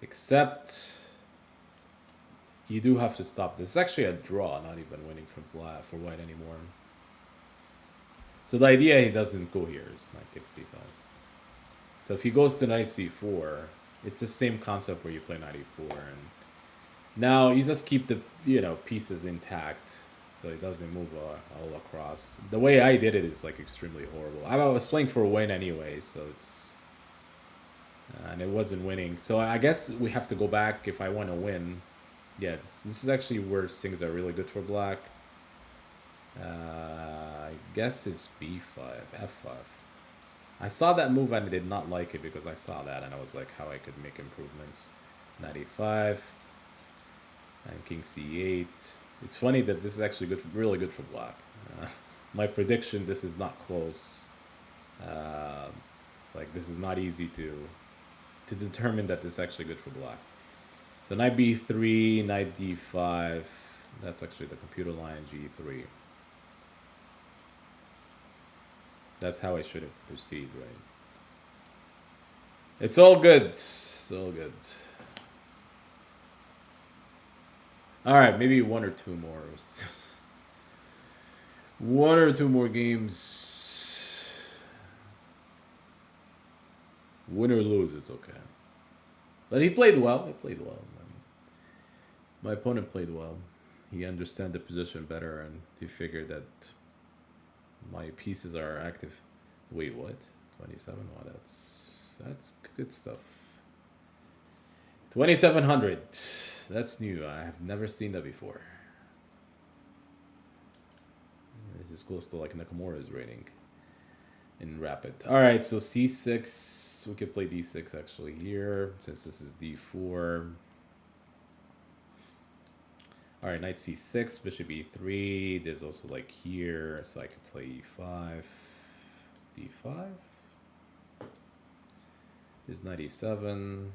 Except you do have to stop. This is actually a draw, not even winning for black, for white anymore. So the idea he doesn't go here is knight takes d5. So if he goes to knight c4, it's the same concept where you play knight e4, and now you just keep the pieces intact, so it doesn't move all across. The way I did it is like extremely horrible. I was playing for a win anyway, so it's and it wasn't winning. So I guess we have to go back if I want to win. Yeah, this is actually where things are really good for black. guess it's b5, f5. I saw that move and I did not like it because I saw that and I was like, how I could make improvements. Knight e5 and king c8. It's funny that this is actually good, really good for black. My prediction, this is not close. Like this is not easy to determine that this is actually good for black. So knight b3, knight d5. That's actually the computer line, g3. That's how I should have proceeded, right? It's all good. It's all good. All right, maybe one or two more. One or two more games. Win or lose, it's okay. But he played well. He played well. I mean, my opponent played well. He understood the position better, and he figured that my pieces are active. Wait, what? 27? Wow, that's good stuff. 2700. That's new. I have never seen that before. This is close to like Nakamura's rating in Rapid. All right, so c6. We could play d6 actually here since this is d4. All right, knight c6, bishop e3. There's also like here, so I could play e5, d5. There's knight e7,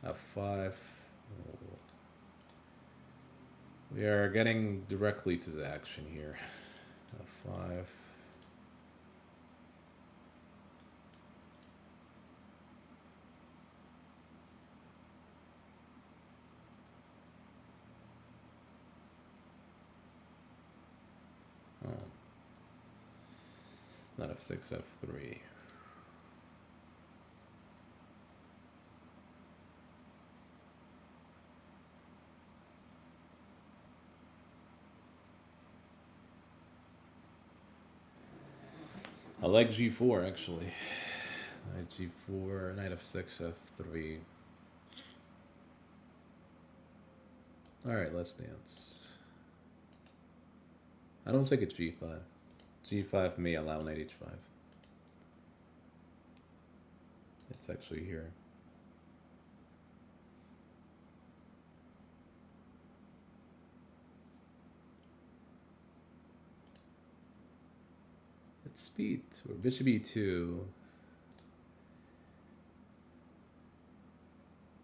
f5. Oh. We are getting directly to the action here. f5. Oh. Not f6, f3. I like g4 actually. Knight g4, knight f6, f3. All right, let's dance. I don't think it's g5. g5 may allow knight h5. It's actually here. It's speed, or bishop e2.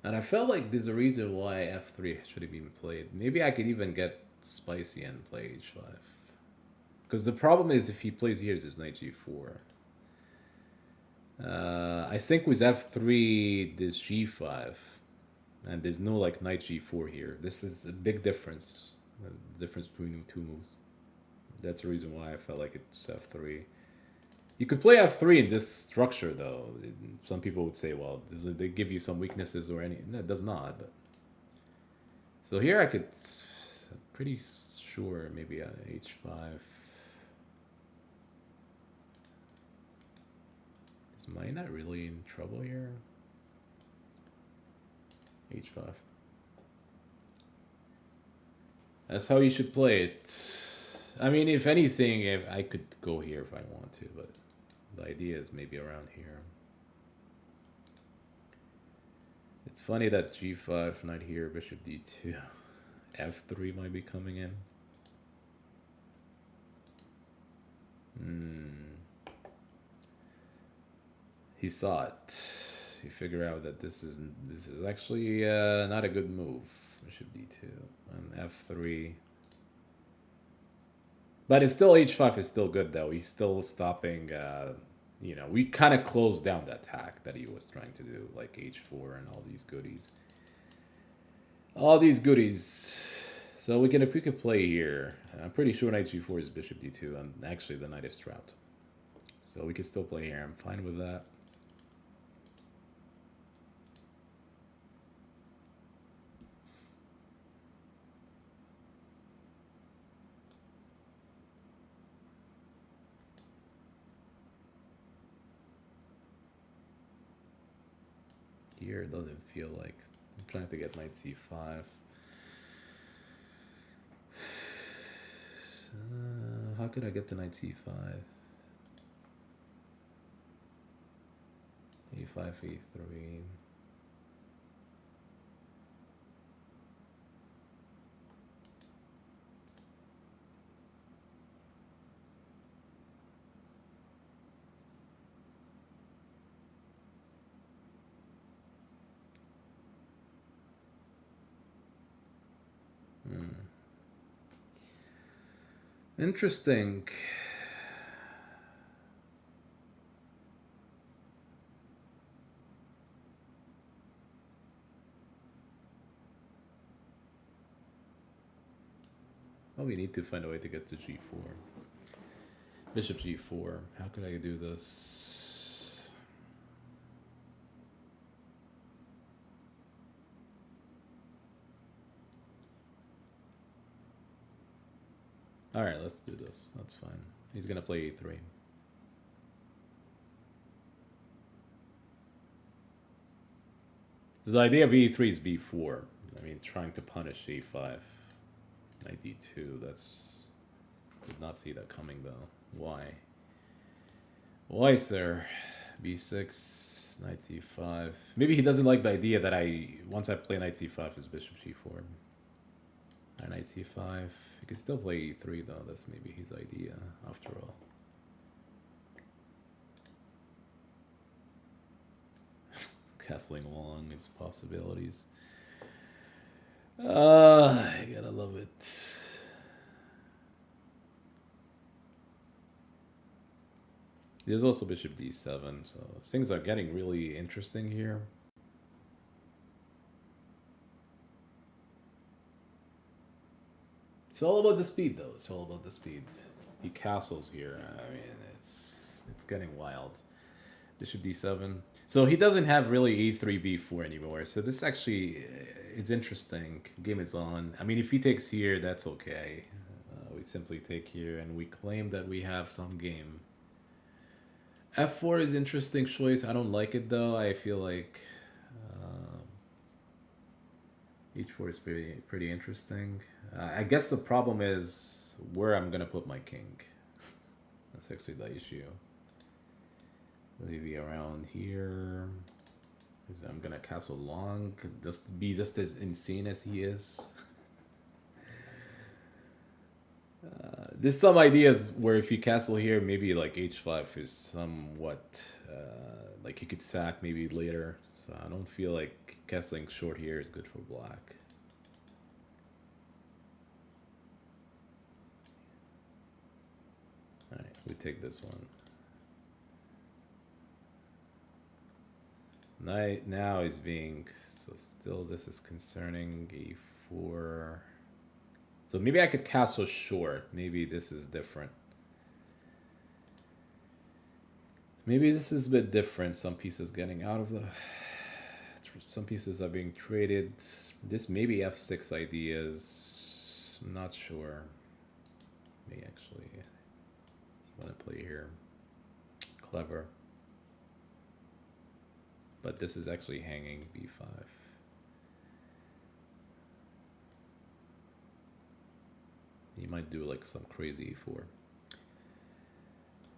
And I felt like there's a reason why f3 should have been played. Maybe I could even get spicy and play h5. Because the problem is if he plays here, there's knight g4. I think with f3, there's g5. And there's no like knight g4 here. This is a big difference. The difference between the two moves. That's the reason why I felt like it's f3. You could play f3 in this structure, though. Some people would say, well, they give you some weaknesses or any... No, it does not. But... So here I could... Pretty sure maybe h5. Is my knight really in trouble here? h5. That's how you should play it. I mean, if anything, I could go here if I want to, but the idea is maybe around here. It's funny that g5, knight here, bishop d2, f3 might be coming in. He saw it. He figured out that this is actually not a good move. Bishop d2 and f3. But it's still h5 is still good though. He's still stopping. You know, we kind of closed down the attack that he was trying to do, like h4 and all these goodies. All these goodies. So we could play here. I'm pretty sure knight g4 is bishop d2, and actually the knight is trapped. So we can still play here. I'm fine with that. Here it doesn't feel like I'm trying to get knight c5. How could I get the knight c5? a5, a3. Interesting. Well, we need to find a way to get to g4. Bishop g4. How could I do this? Alright, let's do this. That's fine. He's gonna play e3. So the idea of e3 is b4. I mean, trying to punish e5. Knight d2, that's... Did not see that coming, though. Why? Why, sir? b6, knight c5. Maybe he doesn't like the idea that once I play knight c5 is bishop g4. Knight c5. He could still play e3, though. That's maybe his idea, after all. Castling long, its possibilities. I gotta love it. There's also bishop d7, so things are getting really interesting here. It's all about the speed, though. It's all about the speed. He castles here. I mean, it's getting wild. Bishop d7. So he doesn't have really e3, b4 anymore. So this actually, it's interesting. Game is on. I mean, if he takes here, that's okay. We simply take here, and we claim that we have some game. f4 is interesting choice. I don't like it, though. I feel like h4 is pretty interesting. I guess the problem is where I'm going to put my king. That's actually the issue. Maybe around here. I'm gonna castle long, just be just as insane as he is. There's some ideas where if you castle here, maybe like h5 is somewhat like you could sack maybe later. So I don't feel like castling short here is good for black. All right, we take this one. Knight now is being, so still this is concerning, e4. So maybe I could castle short. Maybe this is different. Maybe this is a bit different. Some pieces getting out of the... Some pieces are being traded. This may be f6 ideas. I'm not sure. May actually want to play here. Clever. But this is actually hanging b5. You might do like some crazy e4.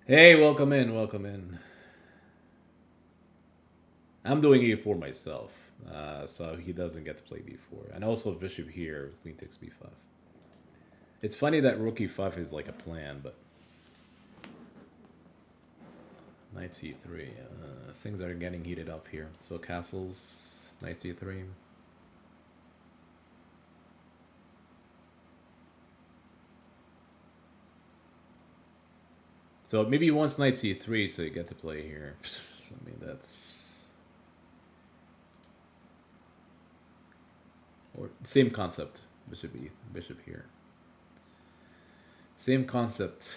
Hey, welcome in, welcome in. I'm doing e4 myself, so he doesn't get to play b4. And also bishop here, queen takes b5. It's funny that rook e5 is like a plan, but knight c3. Things are getting heated up here. So castles, knight c3. So maybe he wants knight c3, so you get to play here. I mean, that's... Or same concept. Bishop here. Same concept.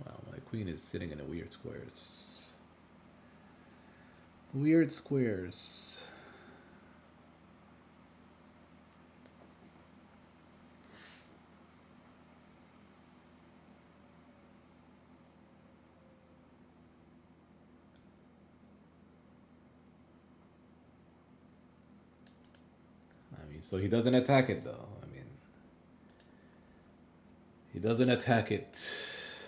Wow, my queen is sitting in a weird squares. Weird squares. mean, so he doesn't attack it though. I mean, he doesn't attack it.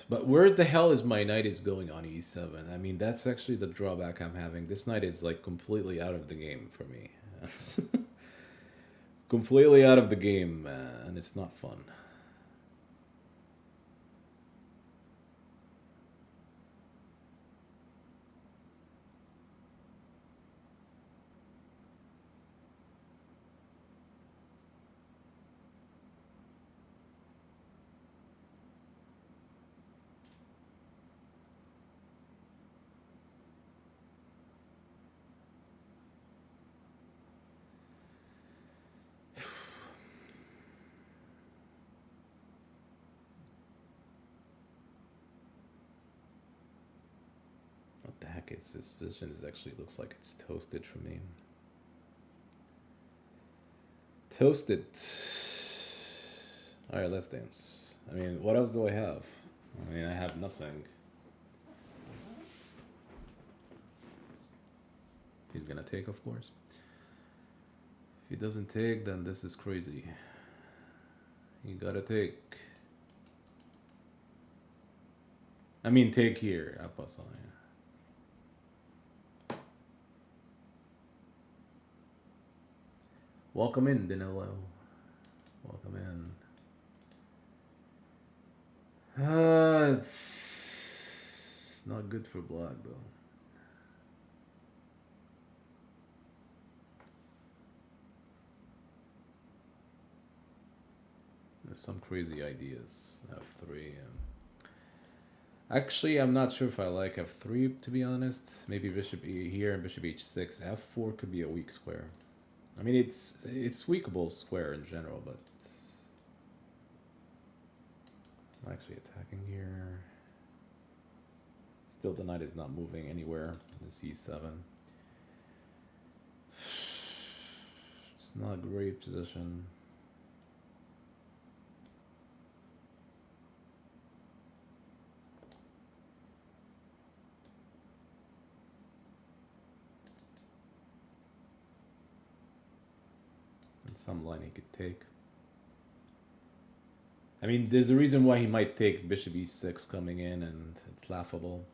But where the hell is my knight is going on e7? I mean, that's actually the drawback I'm having. This knight is like completely out of the game for me. Completely out of the game, and it's not fun. What the heck is this position? This actually looks like it's toasted for me. Toasted. Alright, let's dance. I mean, what else do I have? I mean, I have nothing. He's gonna take, of course. If he doesn't take, then this is crazy. You gotta take. I mean, take here. Passant, yeah. Welcome in, Danilo. Welcome in. It's not good for black though. There's some crazy ideas. F3. Actually, I'm not sure if I like F3 to be honest. Maybe Bishop E here and Bishop H6. F4 could be a weak square. I mean, it's weakable square in general, but I'm actually attacking here. Still, the knight is not moving anywhere. The C7. It's not a great position. Some line he could take. I mean, there's a reason why he might take Bishop E6 coming in, and it's laughable.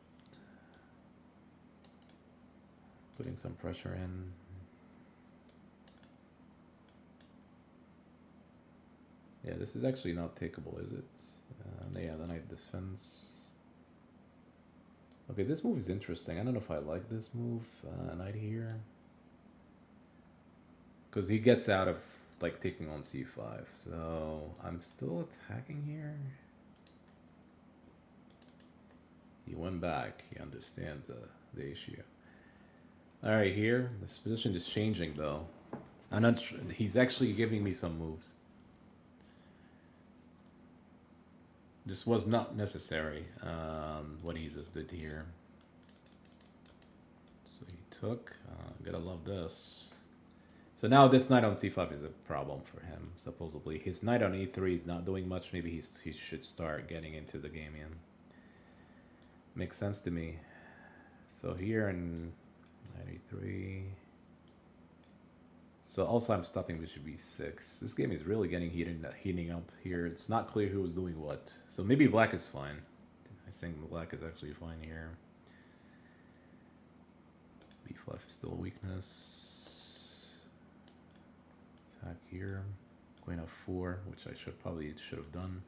Putting some pressure in. Yeah, this is actually not takeable, is it? Yeah, the knight defends. Okay, this move is interesting. I don't know if I like this move. Knight here. Because he gets out of like taking on c5, so I'm still attacking here. He went back. He understands the issue. All right, here this position is changing though. I'm not sure. He's actually giving me some moves. This was not necessary. What he just did here. So he took. Gotta love this. So now this knight on c5 is a problem for him, supposedly. His knight on e3 is not doing much. Maybe he should start getting into the game again. Makes sense to me. So here in knight e3. So also I'm stopping bishop e6. This game is really getting heating up here. It's not clear who's doing what. So maybe black is fine. I think black is actually fine here. b5 is still a weakness. Attack here, queen f4, which I should have done.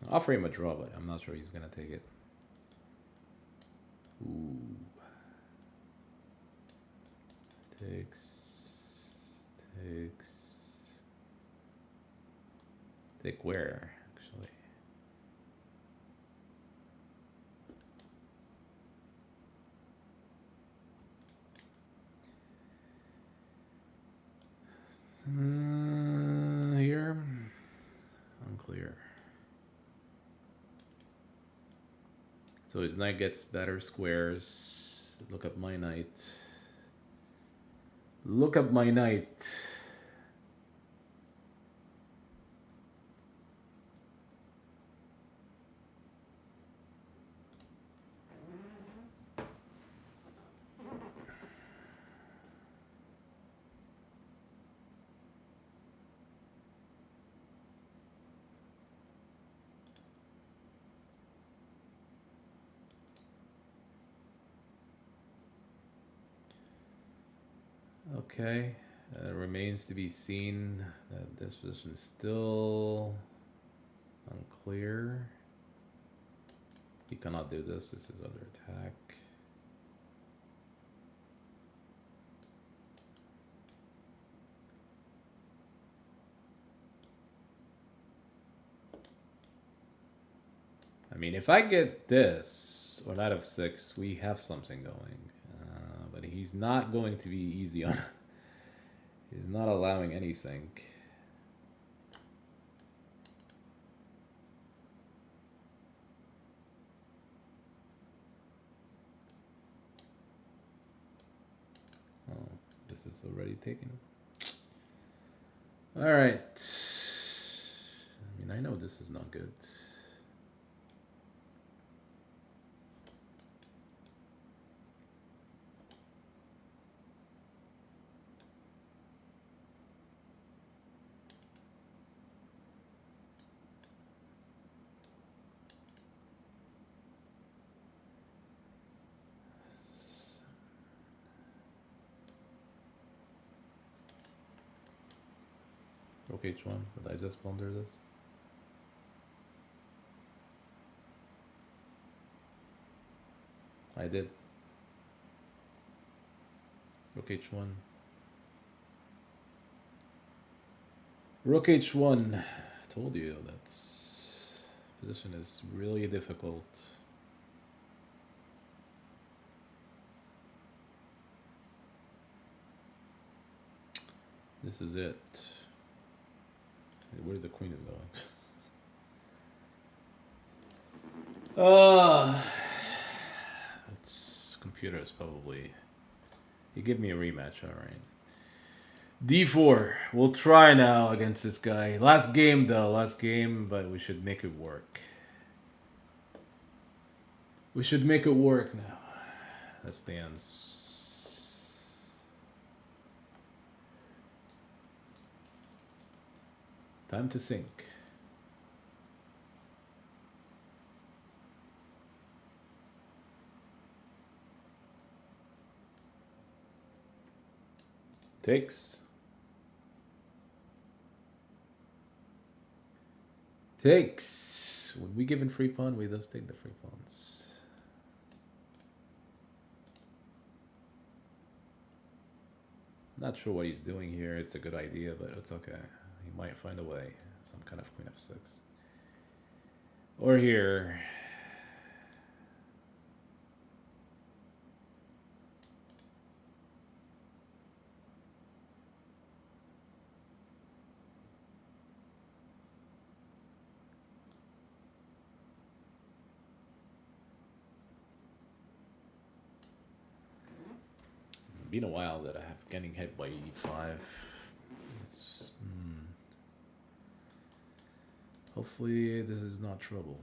I'll offer him a draw, but I'm not sure he's gonna take it. Ooh, takes. Take where actually? Here? Unclear. So his knight gets better squares. Look up my knight. Look up my knight. Okay. Remains to be seen that this position is still unclear. He cannot do this. This is under attack. I mean, if I get this, or that of 6, we have something going. But he's not going to be easy on. He's not allowing anything. Oh, this is already taken. All right. I mean, I know this is not good. Rook h1. Did I just blunder this? I did. Rook h1. Rook h1. Told you that position is really difficult. This is it. Where the queen is going. It's computer is probably. You give me a rematch, all right. D4. We'll try now against this guy. Last game though, last game, but we should make it work. We should make it work now. That stands. Time to sink. Takes. Takes. When we given free pawn, we just take the free pawns. Not sure what he's doing here. It's a good idea, but it's okay. He might find a way. Some kind of queen f6. Or here. Been a while that I have getting hit by e5. It's, hopefully this is not trouble.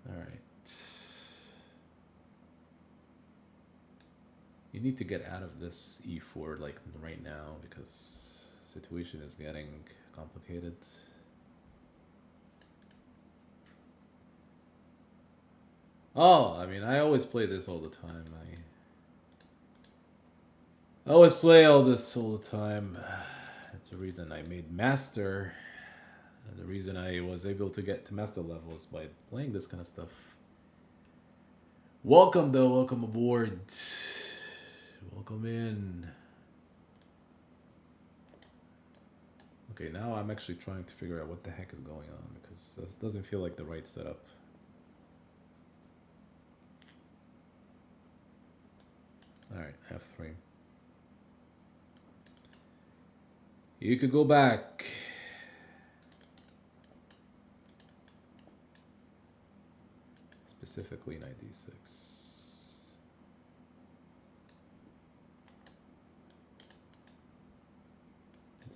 All right. You need to get out of this e4 like right now because situation is getting complicated. Oh, I mean, I always play this all the time. I always play all this all the time. That's the reason I made master. And the reason I was able to get to master levels by playing this kind of stuff. Welcome though, welcome aboard. Welcome in. Okay, now I'm actually trying to figure out what the heck is going on because this doesn't feel like the right setup. Alright, f3. You could go back. Specifically knight d6.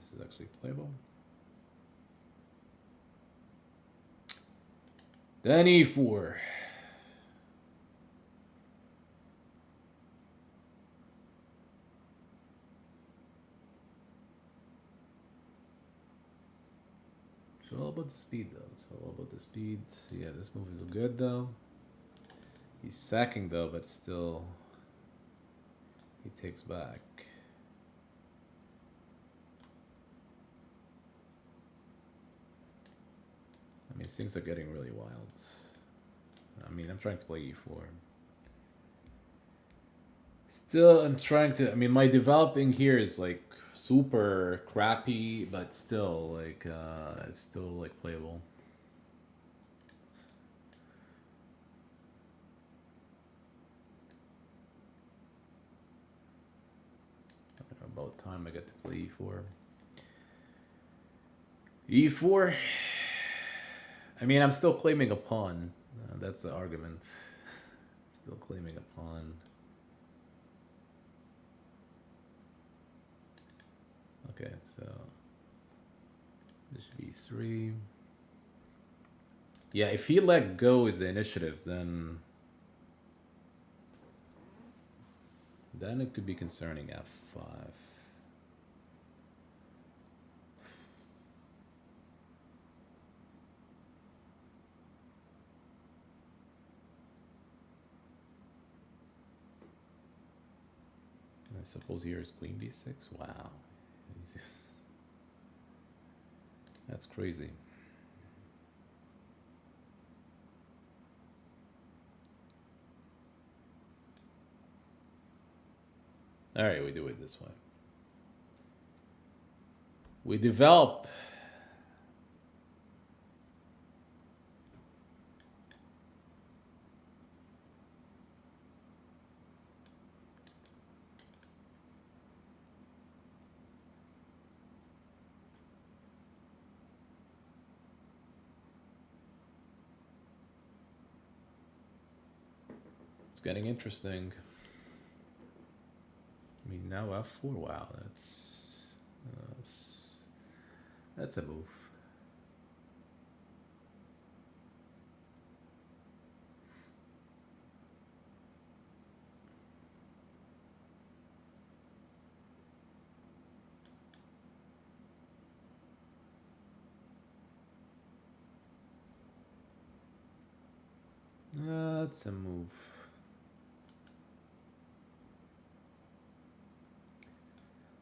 This is actually playable. Then e4. all about the speed, though. It's all about the speed. Yeah, this move is good, though. He's sacking, though, but still, he takes back. I mean, things are getting really wild. I mean, I'm trying to play e4. Still, I'm trying to. I mean, my developing here is like super crappy, but still, like, it's still like playable. About time I get to play e4. E4. I mean, I'm still claiming a pawn. That's the argument. Still claiming a pawn. Okay, so this should be 3. Yeah, if he let go is the initiative, then it could be concerning. F5. I suppose here is queen b6. Wow, that's crazy. All right, we do it this way. We develop. It's getting interesting. I mean, now f4. Wow, that's a move. That's a move.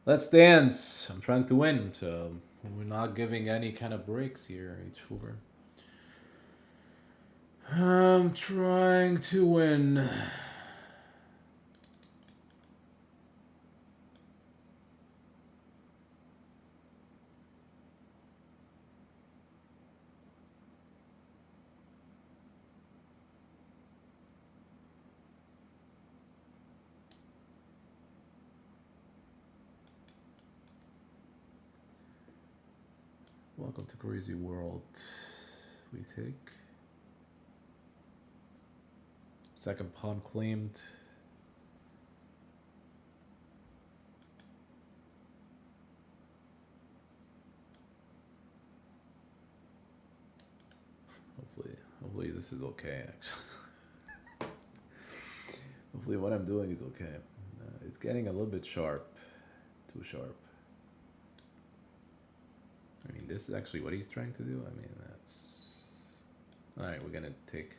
Let's dance. I'm trying to win, so we're not giving any kind of breaks here, H4. I'm trying to win. Welcome to Crazy World. We take. Second pawn claimed. Hopefully this is okay, actually. Hopefully what I'm doing is okay. It's getting a little bit sharp. Too sharp. I mean, this is actually what he's trying to do. I mean, that's... Alright, we're gonna take...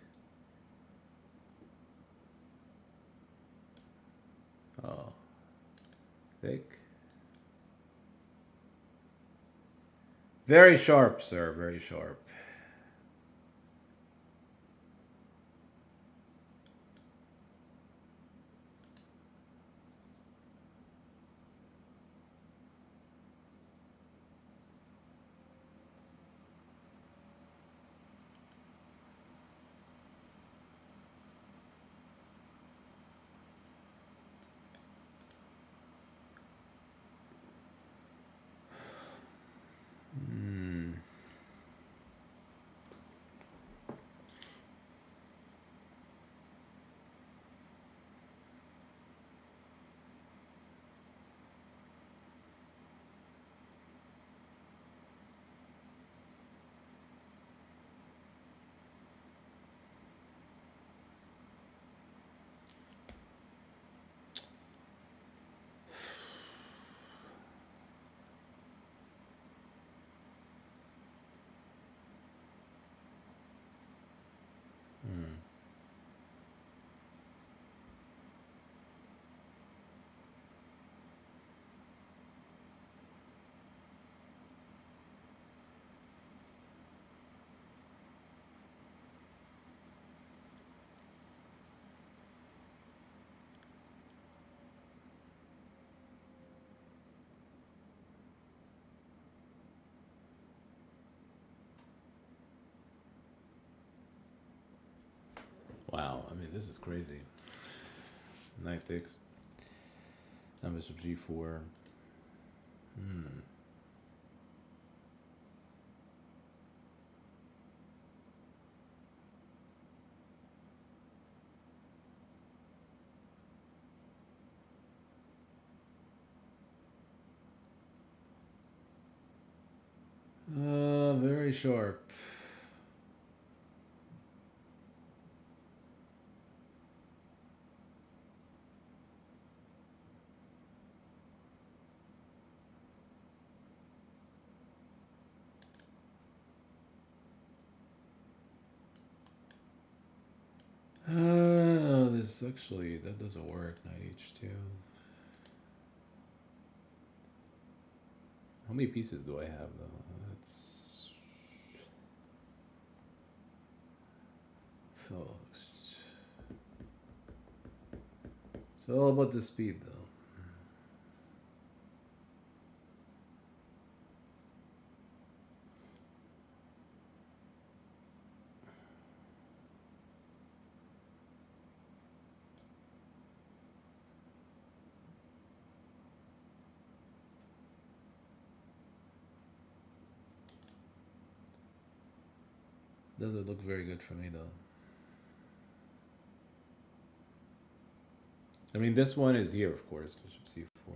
Oh. Take. Very sharp, sir. Very sharp. Wow, I mean, this is crazy. Knight takes. Now bishop g4. Very sharp. This actually, that doesn't work. Knight h2. How many pieces do I have though? That's so. It's all about the speed though. Doesn't look very good for me though. I mean, this one is here, of course, bishop c4.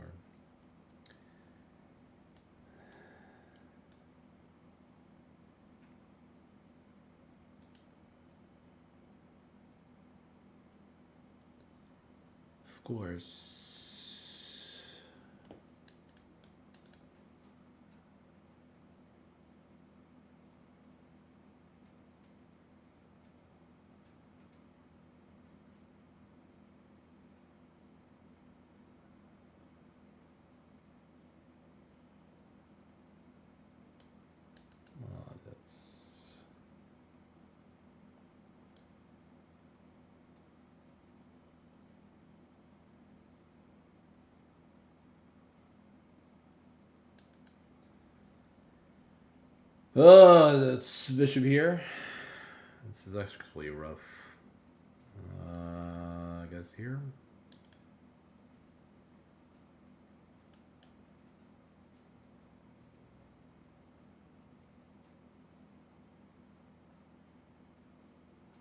Of course. That's that's bishop here. This is actually rough. I guess here.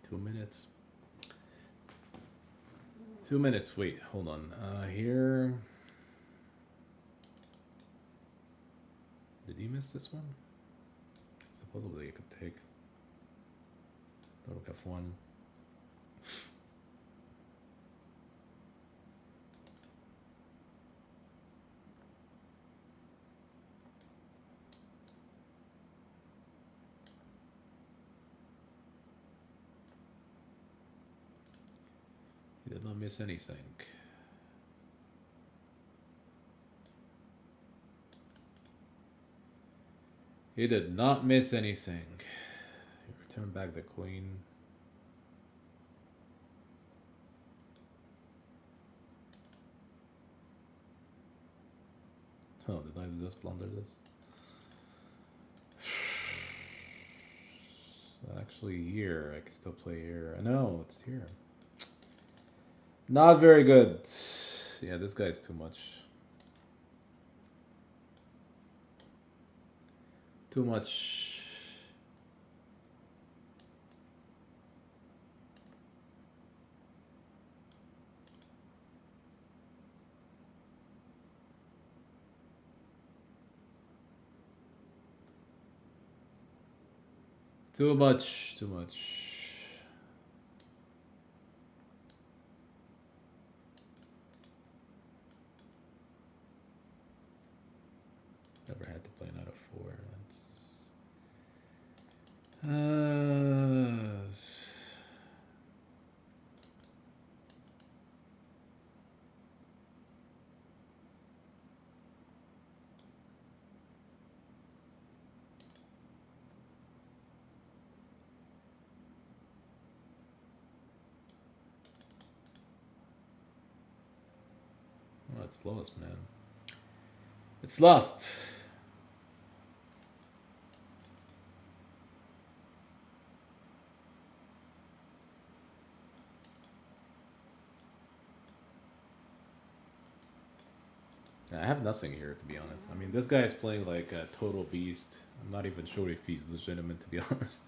Two minutes. 2 minutes. Wait, hold on. Here. Did he miss this one? Supposedly, it could take. Rook f1. He did not miss anything. He did not miss anything. He returned back the queen. Oh, did I just blunder this? Actually, here. I can still play here. No, it's here. Not very good. Yeah, this guy's too much. Too much. Too much. Too much. Never had to play knight f4. Oh, it's lost, man. It's lost. I have nothing here, to be honest. I mean, this guy is playing like a total beast. I'm not even sure if he's legitimate, to be honest.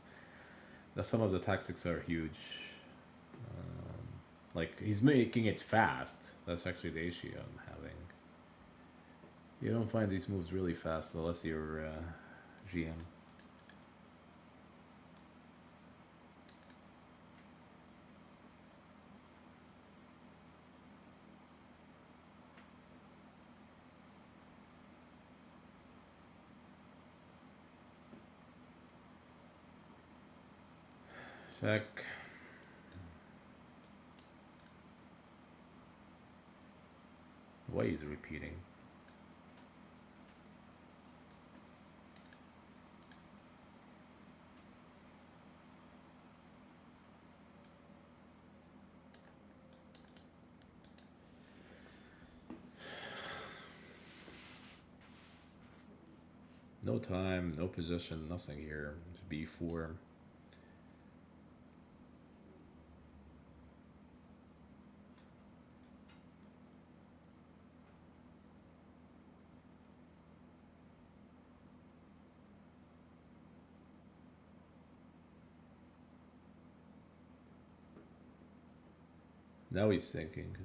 That some of the tactics are huge. Like, he's making it fast. That's actually the issue I'm having. You don't find these moves really fast unless you're GM. Check. Why is it repeating? No time, no position, nothing here. B4. Now he's thinking.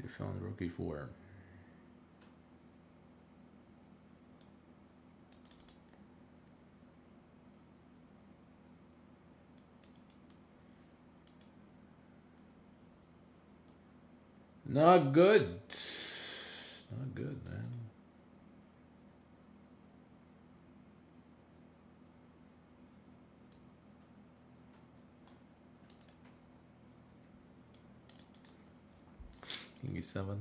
You found rook e4. Not good. Not good, man. King e7.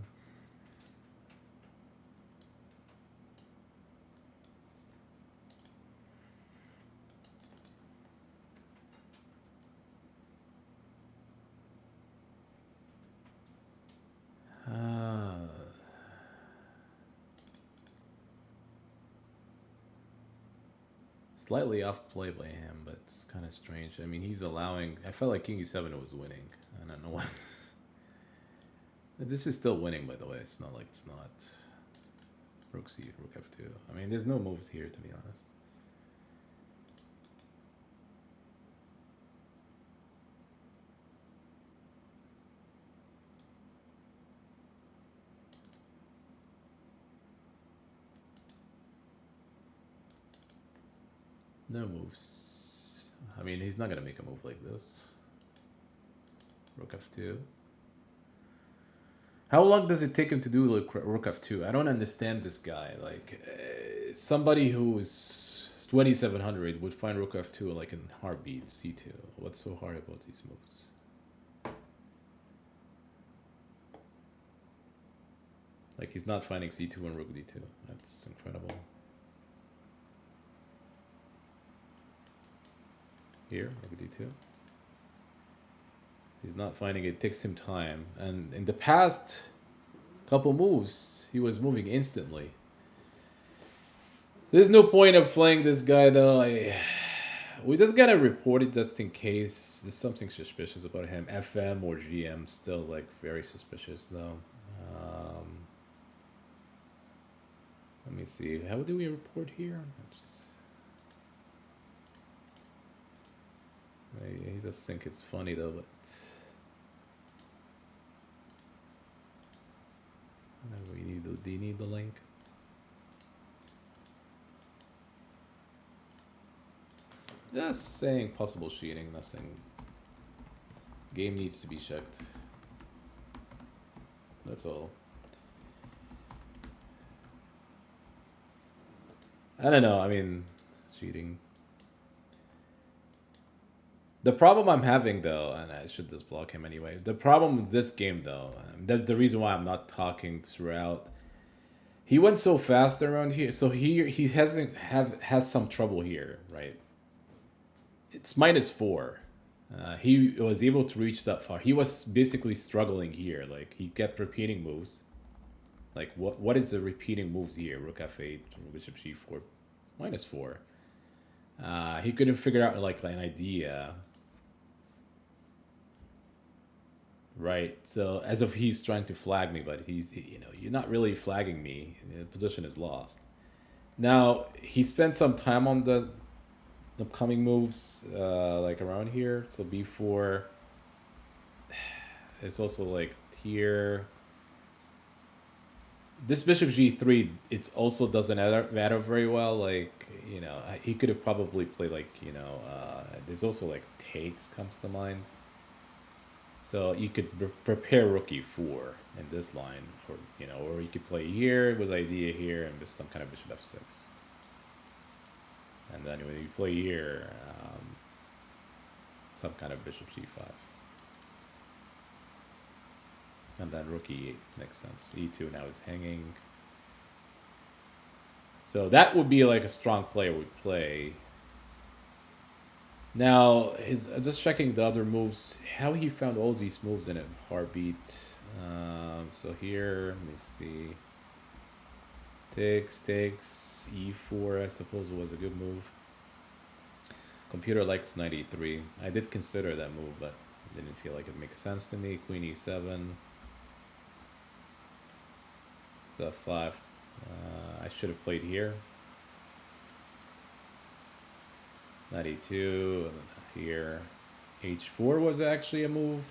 Slightly off play by him, but it's kind of strange. I mean, he's allowing. I felt like King e7 was winning. I don't know what. This is still winning, by the way. It's not like it's not. Rook c, rook f2. I mean, there's no moves here, to be honest. No moves. I mean, he's not gonna make a move like this. Rook f2. How long does it take him to do like rook f2? I don't understand this guy. Like, somebody who's 2700 would find rook f2 like in heartbeat. c2. What's so hard about these moves? Like, he's not finding c2 and rook d2. That's incredible. Here, rook d2. He's not finding it. It takes him time. And in the past couple moves, he was moving instantly. There's no point of playing this guy, though. We just gotta report it just in case there's something suspicious about him. FM or GM, still like very suspicious, though. Let me see. How do we report here? He just think it's funny though, but do you need the link? Just saying possible cheating, nothing Game needs to be checked. That's all. I don't know. I mean, cheating. The problem I'm having though, and I should just block him anyway. The problem with this game though, that's the reason why I'm not talking throughout. He went so fast around here, so he has some trouble here, right? It's -4. He was able to reach that far. He was basically struggling here. Like he kept repeating moves. Like what is the repeating moves here? Rook f8, bishop g4, -4. He couldn't figure out like an idea. Right. So as if he's trying to flag me, but you're not really flagging me. The position is lost. Now he spent some time on the upcoming moves, like around here. So b4. It's also like here. This bishop g3, it also doesn't matter very well. Like he could have probably played like there's also like takes comes to mind. So you could prepare rook e4 in this line, or you could play here with idea here and just some kind of bishop f6. And then when you play here, some kind of bishop g5. And then rook e8 makes sense. e2 now is hanging. So that would be like a strong player would play. Now, just checking the other moves, how he found all these moves in a heartbeat. So here, let me see. Takes, e4, I suppose was a good move. Computer likes knight e3. I did consider that move, but didn't feel like it makes sense to me. Queen e7. So f5. I should have played here. Knight e2, here. h4 was actually a move.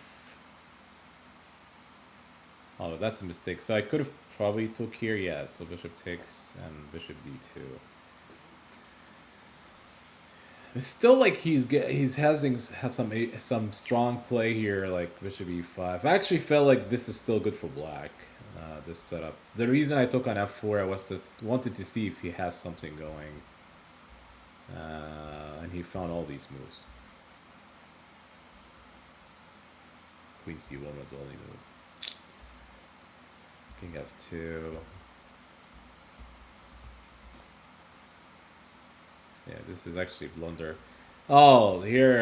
Oh, that's a mistake. So I could have probably took here, yeah. So bishop takes and bishop d2. It's still like has some strong play here, like bishop e5. I actually felt like this is still good for black. This setup. The reason I took on f4, I wanted to see if he has something going. And he found all these moves. Queen c1 was the only move. King f2. Yeah, this is actually a blunder. Oh, here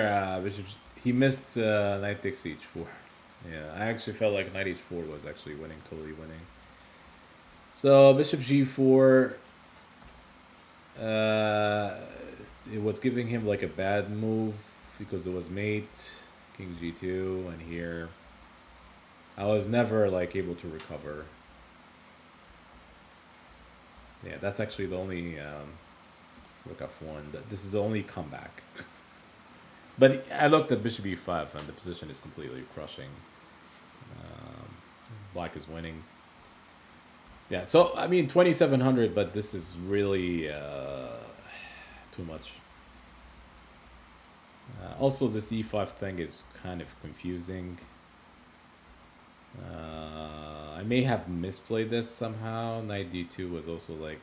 he missed knight takes h4. Yeah, I actually felt like knight h4 was actually winning, totally winning. So bishop g4. It was giving him like a bad move because it was mate, king g2, and here I was never like able to recover. Yeah, that's actually the only rook f1. This is the only comeback. But I looked at bishop e5 and the position is completely crushing. Black is winning. Yeah, so I mean 2700, but this is really too much. Also, this e5 thing is kind of confusing. I may have misplayed this somehow. Knight d2 was also like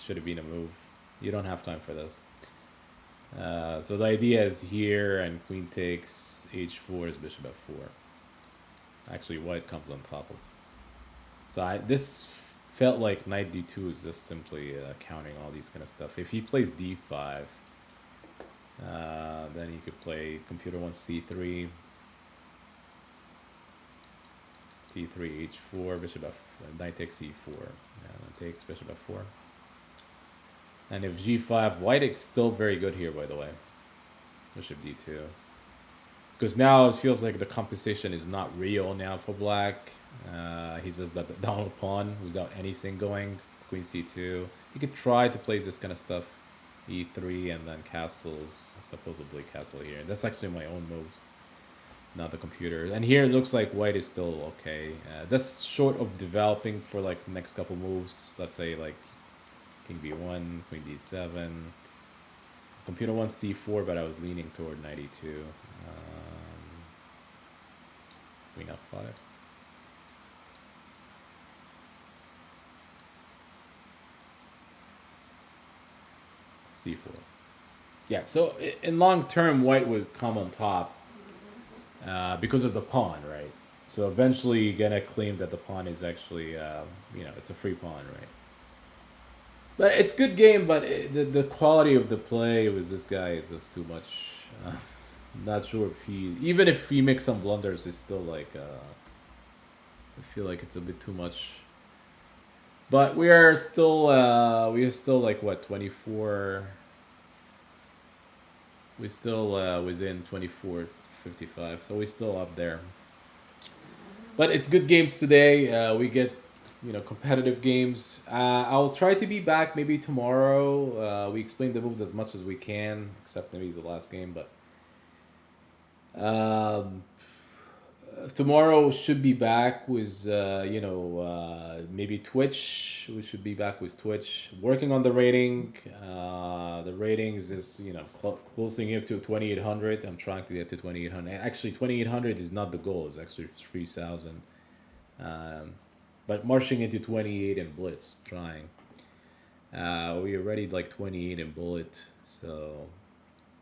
should have been a move. You don't have time for this. So the idea is here and queen takes h4 is bishop f4. Actually, white comes on top of. So this felt like knight d2 is just simply counting all these kind of stuff. If he plays d5, then he could play computer wants c3, c3 h4, bishop f, knight takes e4, takes bishop f4. And if g5, white is still very good here, by the way. Bishop d2. Because now it feels like the compensation is not real now for black. He's just the down pawn without anything going. Queen c2. You could try to play this kind of stuff. e3 and then castles, supposedly castle here. That's actually my own moves, not the computer. And here it looks like white is still okay. That's short of developing for like the next couple moves. Let's say like king b1, queen d7. Computer wants c4, but I was leaning toward knight e2. Queen f5. C4. Yeah, so in long term, white would come on top because of the pawn, right? So eventually you're gonna claim that the pawn is actually, it's a free pawn, right? But it's good game, but the quality of the play with this guy is just too much. Not sure if even if he makes some blunders, it's still like, I feel like it's a bit too much. But we are still like what, 24. We're still within 24.55, so we're still up there. But it's good games today. We get, competitive games. I'll try to be back maybe tomorrow. We explain the moves as much as we can, except maybe the last game. But tomorrow should be back with, maybe Twitch. We should be back with Twitch. Working on the rating. The ratings is, closing up to 2,800. I'm trying to get to 2,800. Actually, 2,800 is not the goal. It's actually 3,000. But marching into 28 in Blitz, trying. We already like 28 in Bullet, so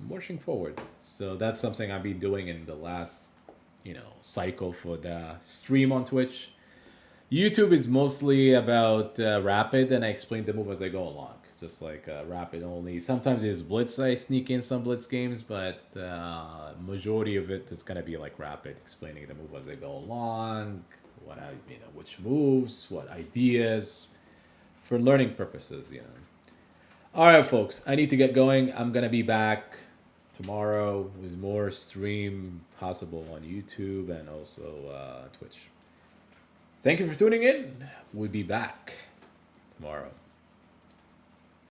marching forward. So that's something I've been doing in the last, cycle for the stream on Twitch. YouTube is mostly about rapid, and I explain the move as I go along. It's just like rapid only. Sometimes it's blitz. I sneak in some blitz games, but majority of it is gonna be like rapid, explaining the move as I go along. Which moves, what ideas, for learning purposes. All right, folks. I need to get going. I'm gonna be back tomorrow with more stream possible on YouTube and also Twitch. Thank you for tuning in. We'll be back tomorrow.